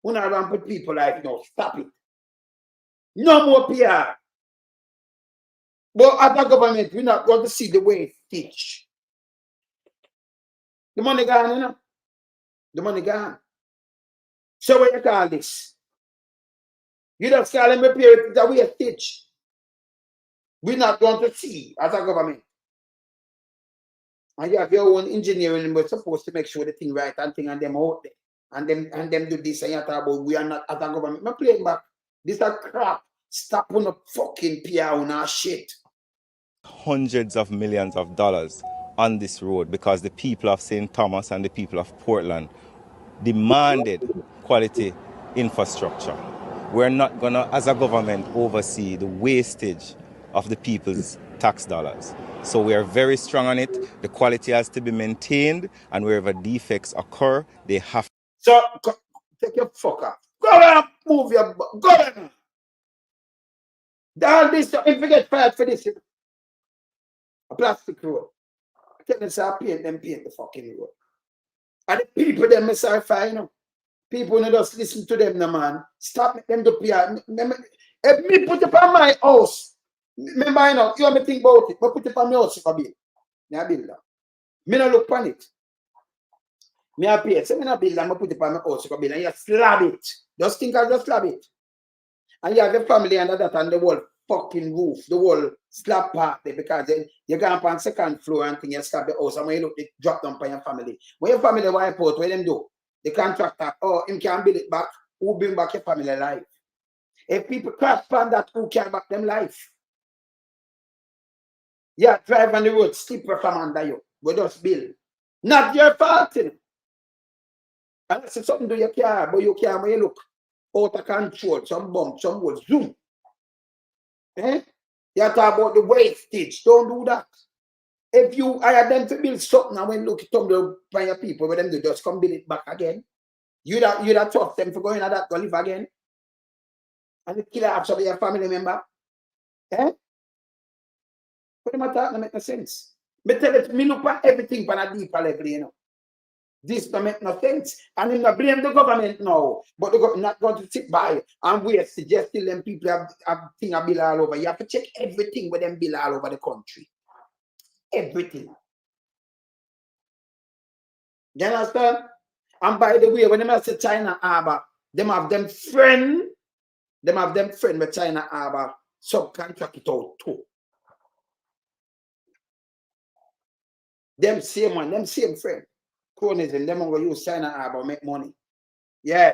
Speaker 1: When I run with people like no, stop it. No more PR. But as a government, we're not going to see the way it teach. The money gone, you know? The money gone. So what you call this? You just call them repair it the way it teach. We're not going to see as a government. And you have your own engineering, we're supposed to make sure the thing right and thing and them out there. And them do this and you talk about we are not as a government. I'm playing back. This is crap. Stop on the fucking PR on our shit.
Speaker 9: Hundreds of millions of dollars on this road because the people of St. Thomas and the people of Portland demanded quality infrastructure. We're not going to, as a government, oversee the wastage of the people's tax dollars. So we are very strong on it. The quality has to be maintained, and wherever defects occur, they have.
Speaker 1: So, take your fuck off. Go on, move your, go on. All this, if you get fired for this, a plastic road. Tell them, say, paint the fucking road. And the people, them, sorry, fine, you know. People don't just listen to them, no, man. Stop them to PR. If me put it on my house, remember, you know, you want me think about it, but put it on my house, I build that. Me not look on it. Me a pay. So me not build that, I put it on my house, I build and you slab it. Just think I just slab it. And you have your family under that and the whole fucking roof, the whole slab part there, because then you go up on second floor and thing, you slab the house, and when you look, they drop down by your family. When your family wipe out, what them do? The contractor, oh, him can build it back, who bring back your family life? If people crash on that, who can back them life? Yeah, drive on the road, slipper from under you, but just build. Not your fault. Unless it's something to your car, but your car, when you look, out of control, some bump, some would zoom. Eh? You talk about the wastage, don't do that. If you hire them to build something and when look at some by your people, when them do just come build it back again. You'd have trust them for going at that, go live again. And the killer have some of your family member. Eh? What am I talking? Make no sense. Me tell it, me look at everything on a deeper level, you know. This don't make no sense. And I'm not blame the government now, but the government not going to sit by and wait suggesting them people have thing a bill all over. You have to check everything with them bill all over the country. Everything. You understand? And by the way, when they say China Harbor, them have them friend with China Harbor subcontract it out too. Them same one, them same friend. Cronies and them going to use China Harbor make money. Yeah.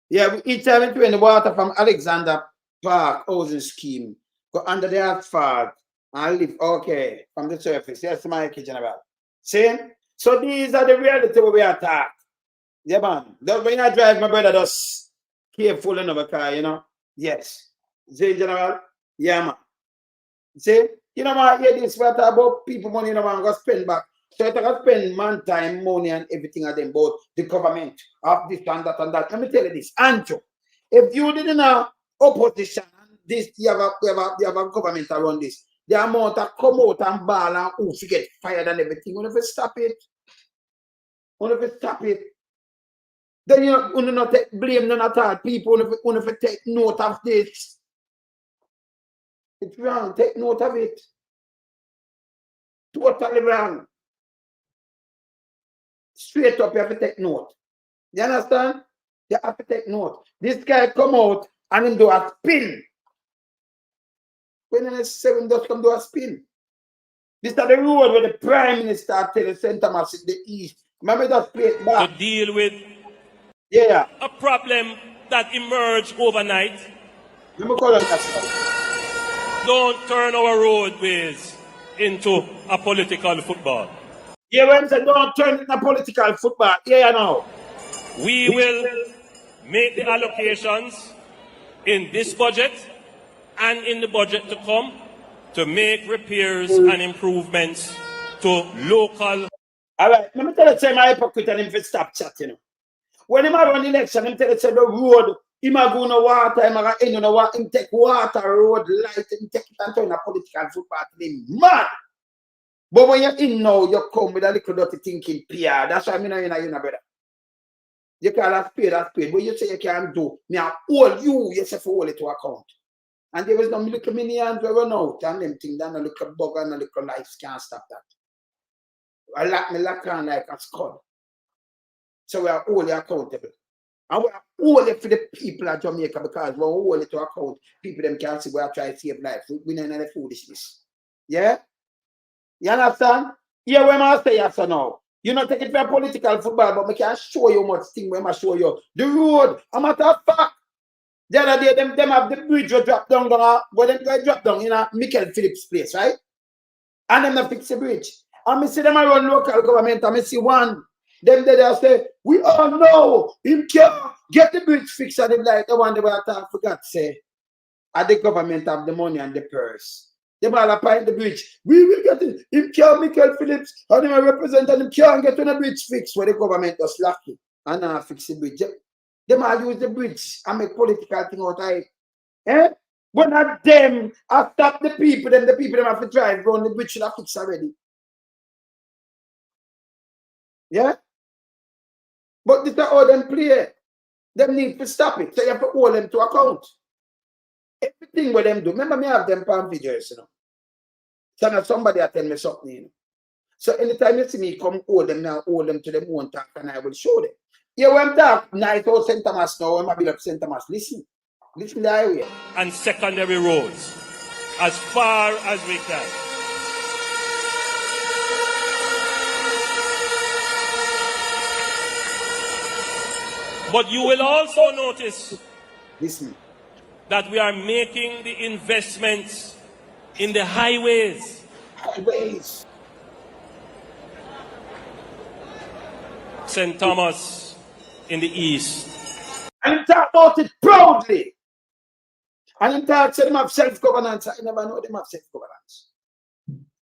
Speaker 1: Yeah, each time we in the water from Alexander Park housing scheme, go under the asphalt and live okay from the surface. Yes, my kitchen about. See? So these are the reality we are talking. Yeah, man. When I drive, my brother just careful in our car, you know. Yes. See, General? Yeah, man. See? You know, man, yeah, this what about people money, you know, man, go spend back. So I can spend man time, money, and everything of them about the government of this and that and that. Let me tell you this, Andrew. If you didn't have opposition, this you have a government around this, the amount of come out and ball and who get fired and everything, you never stop it. You never stop it. Then you not take blame none at all. People you never take note of this. It's wrong. Take note of it. Totally wrong. Straight up, you have to take note. You understand? You have to take note. This guy come out and him do a spin. When he say him just come do a spin. This is the road where the Prime Minister tell the St. Thomas in the East. Remember that plate back?
Speaker 4: To deal with
Speaker 1: a
Speaker 4: problem that emerged overnight.
Speaker 1: Let me call on that.
Speaker 4: Don't turn our roadways into a political football.
Speaker 1: Yeah, when say don't turn it into political football. Yeah, now.
Speaker 4: We will make the allocations in this budget and in the budget to come to make repairs and improvements to local.
Speaker 1: All right, let me tell you, say my hypocrite and him for stop chatting. When him run election, him tell you, say the road Him a go no water, him a go end no water, him take water, road, light, him take it and turn a political football team. Mad! But when you're in now, you come with a little dirty thinking PR. That's why I mean, you know, brother. You call a spade, but you say you can't do. Me I hold you, yourself hold it to account. And there was no little millions we run out, and them things, that no little bug and no little life can't stop that. I lock me lock on like a skull. So we are all accountable. And we are all for the people of Jamaica because we hold it to account. People them can see we are trying to save life. We don't know the foolishness. Yeah? You understand? Yeah, when I say yes or no. You not take it for political football, but I can show you much thing when I show you. The road, a matter of fact. The other day, them have the bridge drop down, where them guys drop down in a Michael Phillips place, right? And them not fix the bridge. And I see them around local government, and I see one. Them they say, we all know him can't get the bridge fixed. And them like the one they were talking, forgot to say, and the government have the money and the purse. They all apply the bridge. We will get it. Him can't Michael Phillips, and him represent, and him can't get on the bridge fixed where the government was lucky. And now fix the bridge. They might use the bridge and make political thing out of it. Eh? But not them. I stop the people them have to drive around the bridge should have fixed already. Yeah? But this is how them play. Them need to stop it. So you have to hold them to account. Everything what them do. Remember me have them palm videos, you know. So now somebody tell me something, you know. So anytime you see me come hold them now, hold them to them own talk and I will show them. Yeah, when I'm talk night out St. Thomas now, when I build up St. Thomas, listen the highway.
Speaker 4: And secondary roads as far as we can. But you will also notice that we are making the investments in the highways. St. Thomas in the east.
Speaker 1: And him talk about it proudly. And him talk say them have self-governance. I never know them have self-governance.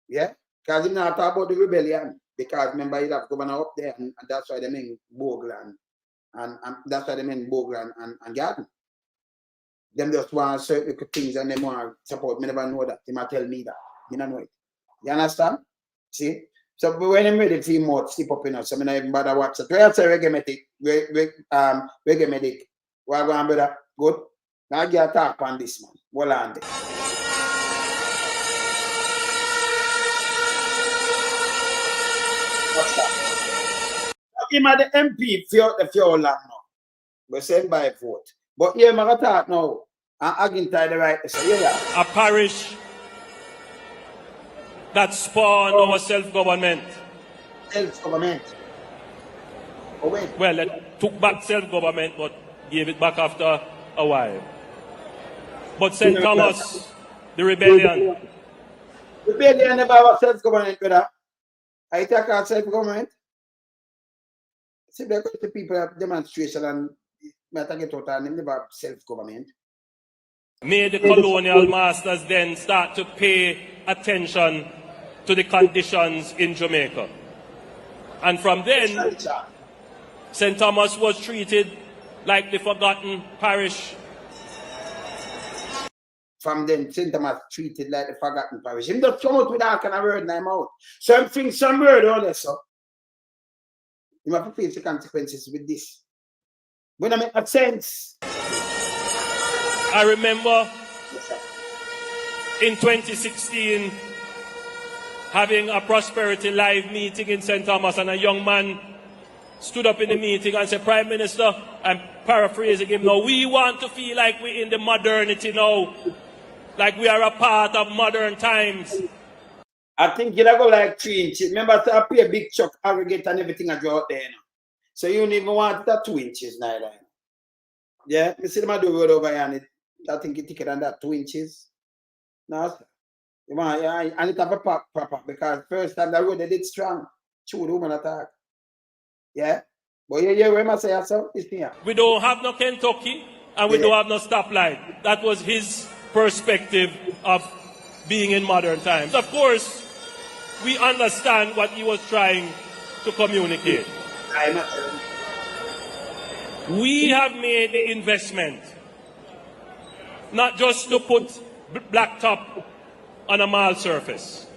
Speaker 1: Yeah? Because him not talk about the rebellion. Because remember he have governor up there and that's why they mean Bogland. And that's why they mean Bogland and Garden. Them just want certain things and they want support. Me never know that. They might tell me that. You don't know it. You understand? See? So when I'm ready to more sleep up in us, so I don't even bother watch it. Where I say reggae medic. What going brother? Good. Now I get a talk on this man. Well on there. What's that? Him at the MP for long now. We send by vote. But here I'm talk now. I'm again tired the right. So yeah.
Speaker 4: A parish that spawned our self-government.
Speaker 1: Self-government. Oh, wait.
Speaker 4: Well, it took back self-government, but gave it back after a while. But St. Thomas, the rebellion.
Speaker 1: Rebellion never have self-government, brother. I take our self-government. See, because the people have demonstration and matter get out and they never have self-government.
Speaker 4: May the colonial masters then start to pay attention to the conditions in Jamaica. And from then, St. Thomas was treated like the forgotten parish.
Speaker 1: From then, St. Thomas treated like the forgotten parish. Him just come out with that kind of word in my mouth. Something, some word on this, so. You have to face the consequences with this. When I make sense.
Speaker 4: I remember in 2016 having a Prosperity Live meeting in St. Thomas, and a young man stood up in the meeting and said, Prime Minister, I'm paraphrasing him now, we want to feel like we're in the modernity now, like we are a part of modern times.
Speaker 1: I think you'll go like 3 inches. Remember, I pay a big truck, aggregate and everything I draw out there. You know? So you don't even want that 2 inches neither. Yeah, you see them do road over here and I think it's thicker than that, 2 inches. No, you want, yeah, and it have a proper because first time the road they did strong. True, the woman attack. Yeah? But yeah, where must I say so? This thing here.
Speaker 4: We don't have no Kentucky and we don't have no stoplight. That was his perspective of being in modern times. Of course, we understand what he was trying to communicate. We have made the investment, not just to put blacktop on a mall surface.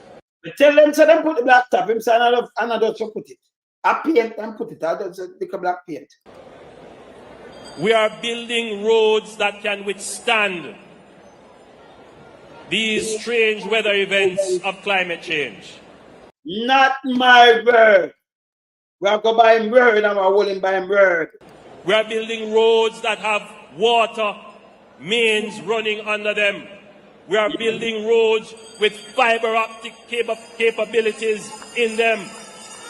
Speaker 1: Tell them so them put the blacktop. Him say another to put it. I paint and put it. I just take a black paint.
Speaker 4: We are building roads that can withstand these strange weather events of climate change.
Speaker 1: Not my word. We are going to buy him word and we are willing by him word.
Speaker 4: We are building roads that have water mains running under them. We are building roads with fiber optic capabilities in them.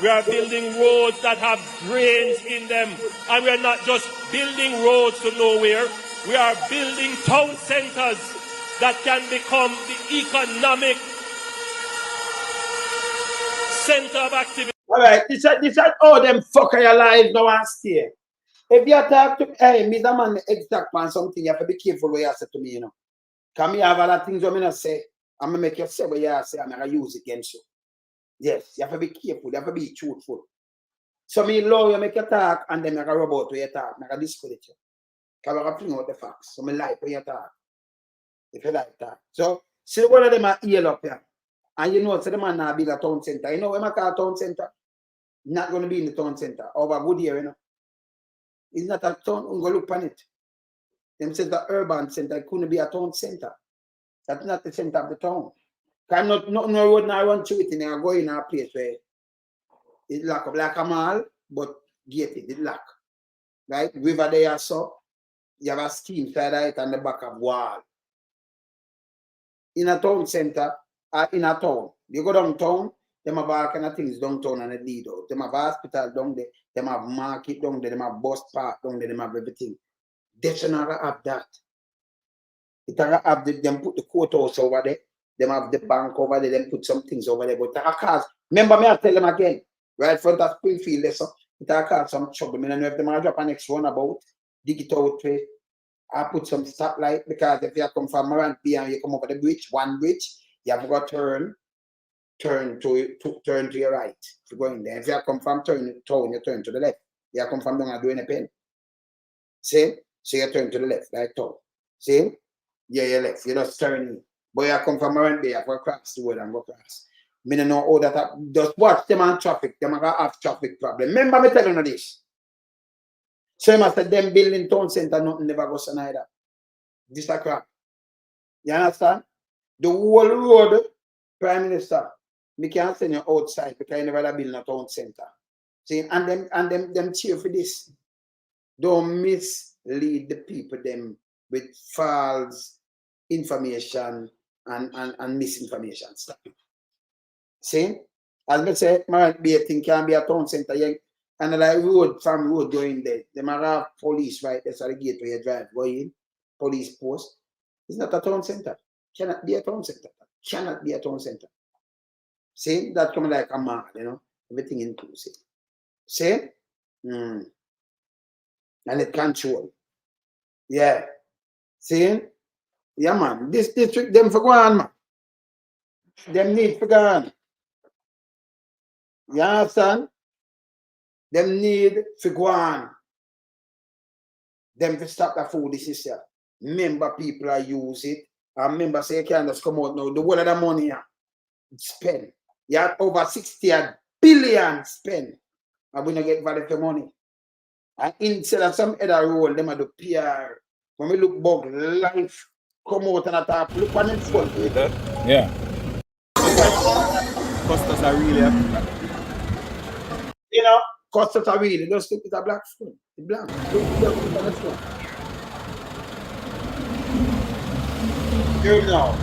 Speaker 4: We are building roads that have drains in them. And we are not just building roads to nowhere. We are building town centers that can become the economic center of activity.
Speaker 1: All right, this is all them fucker your lives now and stay. If you talk to hey, Mr. Man, exact on something, you have to be careful what you say to me, you know. Because me have other things I'm going to say. I'm going to make you say what you say, I'm going to use it against you. Yes, you have to be careful, you have to be truthful. So me love you make you talk, and then I can rub out when you talk, I can discredit you. Because I can bring out the facts. So me like when you talk. If you like that. So, see one of them are ear up here. And you know, so the man now build a town center. You know when I call a town center? Not going to be in the town center. Over good year, you know. It's not a town, I'm going to look on it. Them says the urban center, it couldn't be a town center. That's not the center of the town. Because not no road now run through it and I go in a place where it's like a mall, but gated, it's locked. Right? River there so you have a scheme side of it on the back of wall. In a town center, in a town, you go downtown, them have all kind of things downtown and they lead out. Them have hospital down there, them have market down there, them have bus park down there, them have everything. They should not have that. It have them put the courthouse over there, them have the bank over there, them put some things over there. But it cause, remember me, I tell them again, right front of Springfield, there, so it cause some trouble. I don't know if them are drop an next runabout, dig it out way. I put some stoplight because if you come from Morant B and you come over the bridge, one bridge, you have got to turn to your right if you're going there. If you come from town, you turn to the left. You come from down and doing a pen. See? So you turn to the left, like town. See? Yeah, you're left. You just turn in. But you come from around there, you have to cross the road and go cross. I don't know how that just watch them on traffic. They might have traffic problem. Remember me telling you this. So you must have them building town center, nothing never goes on either. This is a crap. You understand? The whole road, Prime Minister, we can't send you outside because you never build a town center. See, and them cheer for this. Don't mislead the people them with false information and misinformation. Stop it. See? As I say, might be a thing can be a town center. And like road from road going there. They might have police right there, so the gate where you drive going, police post. It's not a town center. Cannot be a town center. Cannot be a town center. See? That coming like a mall, you know. Everything inclusive. See? And it control. Yeah. See? Yeah, man. This district, them for go on, man. Them need for go on. You understand? Them need for go on. Them to stop the food system. Member people are use it. And member say you can't just come out now. The whole of the money here spend. You have over 60 billion spend. And we don't get value for money. And instead of some other role, them are the PR. When we look back, life come out and attack. Look on them phone.
Speaker 9: Yeah. Customers are really
Speaker 1: you know, customers are really just look at a black phone. It's blank. Look at the phone. You know.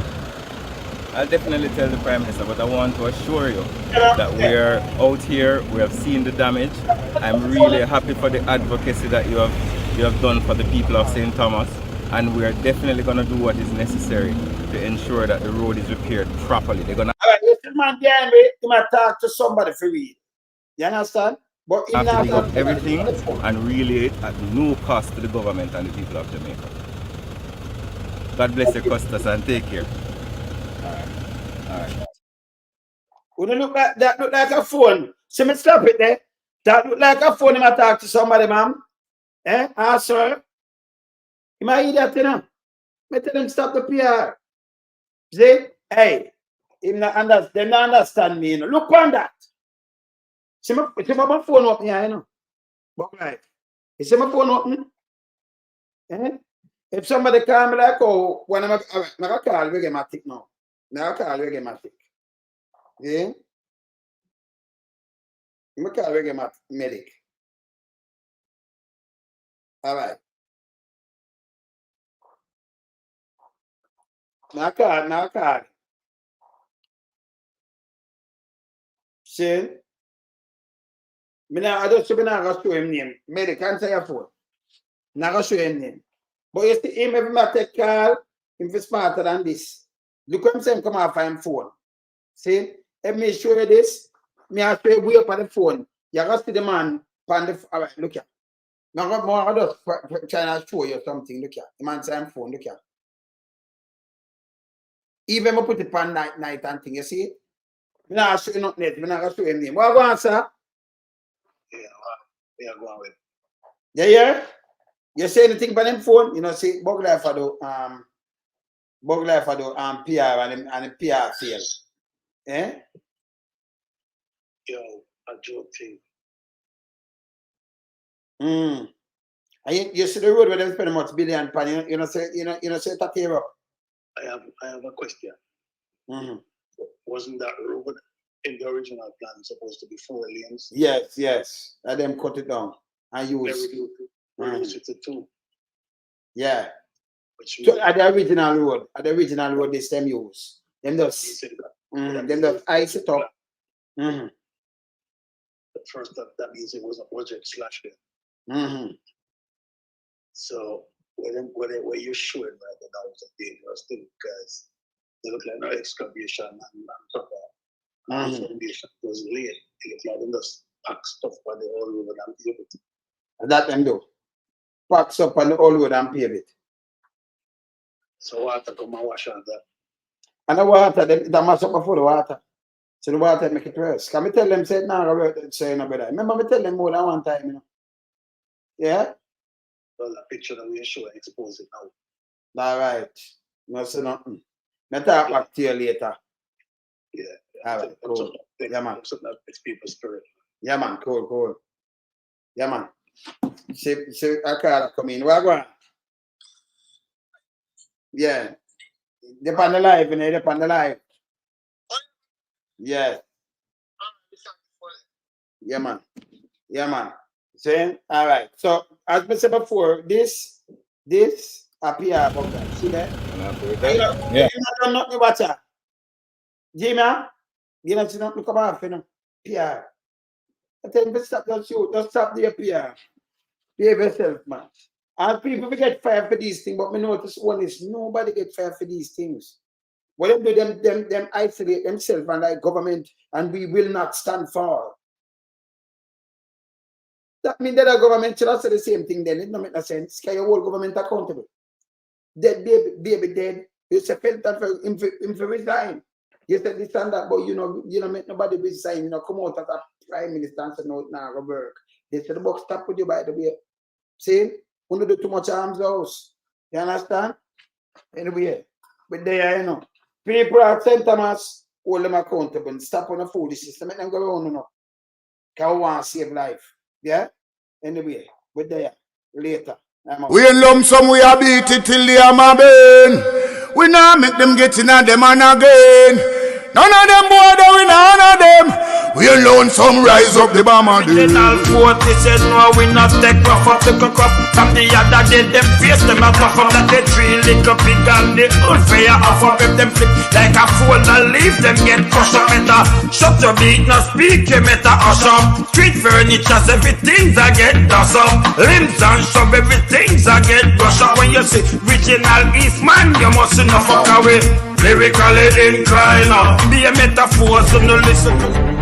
Speaker 9: I'll definitely tell the Prime Minister, but I want to assure you that we're out here, we have seen the damage. I'm really happy for the advocacy that you have done for the people of St. Thomas, and we are definitely going to do what is necessary to ensure that the road is repaired properly. They're going to...
Speaker 1: All right, listen, man, behind me, you might talk to somebody for real. You understand? But
Speaker 9: have to dig up everything and relay it at no cost to the government and the people of Jamaica. God bless your customers and take care. All right.
Speaker 1: Would it look like that? Look like a phone. See me stop it there. That look like a phone. You might talk to somebody, ma'am. Sir. You might eat that, you know. I tell them stop the PR. See? Hey, they not understand me, you know. Look on that. See my phone up here, you know. But right. You see my phone open? If somebody call me like, oh, when I'm gonna call Reggae-matic now. Now call Reggae-matic. Yeah? I'm gonna call Reggae-medic. All right. Now call. See? I don't show him name. Medic, answer your phone. Now go show him name. But you see him every time take call, him is smarter than this. Look at him come off him phone. See? Let me show you this. Me I show you way up on the phone. You go see the man on the all right, look here. Now I just trying to show you something. Look here. The man say him phone, look here. Even I put it on night and thing, you see? Me not show you nothing else. Me not gonna show him name. What go on, sir?
Speaker 12: Yeah, go on with.
Speaker 1: Yeah. You say anything about them phone? You know, see, bug life for the PR and the PR fail. Eh?
Speaker 12: Yo, a joke thing.
Speaker 1: And you see the road where they spend much billion pan, you know, say that here up.
Speaker 12: I have a question. Wasn't that road in the original plan supposed to be 4 lanes?
Speaker 1: Yes. And them cut it down and use.
Speaker 12: Reduce it to 2.
Speaker 1: Yeah. So at the original road, this them use. Them just ice it up.
Speaker 12: First, that means it was a project slash there. So when you're showing right that was a dangerous thing because they look like no excavation and stuff like that. Foundation was laid. It looked like they just pack stuff on the whole road and pave it.
Speaker 1: And that them do. Packs up on the whole road and pave it.
Speaker 12: So water come and wash out that.
Speaker 1: And the water, that must up before the water. So the water make it worse. Can we tell them say now say no better? Remember me tell them more than one time, you know. Yeah?
Speaker 12: Well, the picture that we show and expose it now.
Speaker 1: All right. No say nothing. Me talk back to you later.
Speaker 12: Yeah.
Speaker 1: All right, cool. Yeah, man.
Speaker 12: It's people's spirit.
Speaker 1: Yeah, man, cool. Yeah, man. See, I can't come in. Where go on? Yeah. They're on the live, you know, they're on the live. Yeah. Yeah, man. See? All right. So, as I said before, this appear about that. See that?
Speaker 9: Yeah.
Speaker 1: You don't know the water. Jimmy, you don't see nothing come off, you know. PR. I tell you, stop that shoot. Don't stop the PR. Behave yourself, man. And people get fired for these things, but me notice one is nobody get fired for these things. What they do, them isolate themselves and like government, and we will not stand for. That means that the government should say the same thing then. It don't make no sense. Can your whole government accountable? Dead baby dead. You say felt that for him to resign. You said this and that, but you know, make nobody resign. You know, come out as a prime minister and say no, it's not gonna work. They said the box stop with you by the way. See? We don't do too much arms house. You understand? Anyway, but there, you know. People at St. Thomas, hold them accountable and stop on the foolishness. Make them go around, you know. Because we want to save life. Yeah? Anyway, we're there. Later.
Speaker 2: We in lump sum, we a beat it till the hammer burn. We now make them get in at them and again. None of them boy, we none of them. We alone some rise up the bomber.
Speaker 3: Original quote, they said no, we not take rough up the cook up. From the other day, them face them a puff up like they 3 little pig and the unfair off up. If them flip like a fool and leave them get crushed up. Meta, shut your beat, no speak, you meta hush up. Street furniture, everything's a get dust up. Limbs and shove, everything's a get brush up. When you see original Eastman, you must not fuck away. Lyrically inclined, be a metaphor, so no listen to.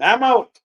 Speaker 1: I'm out.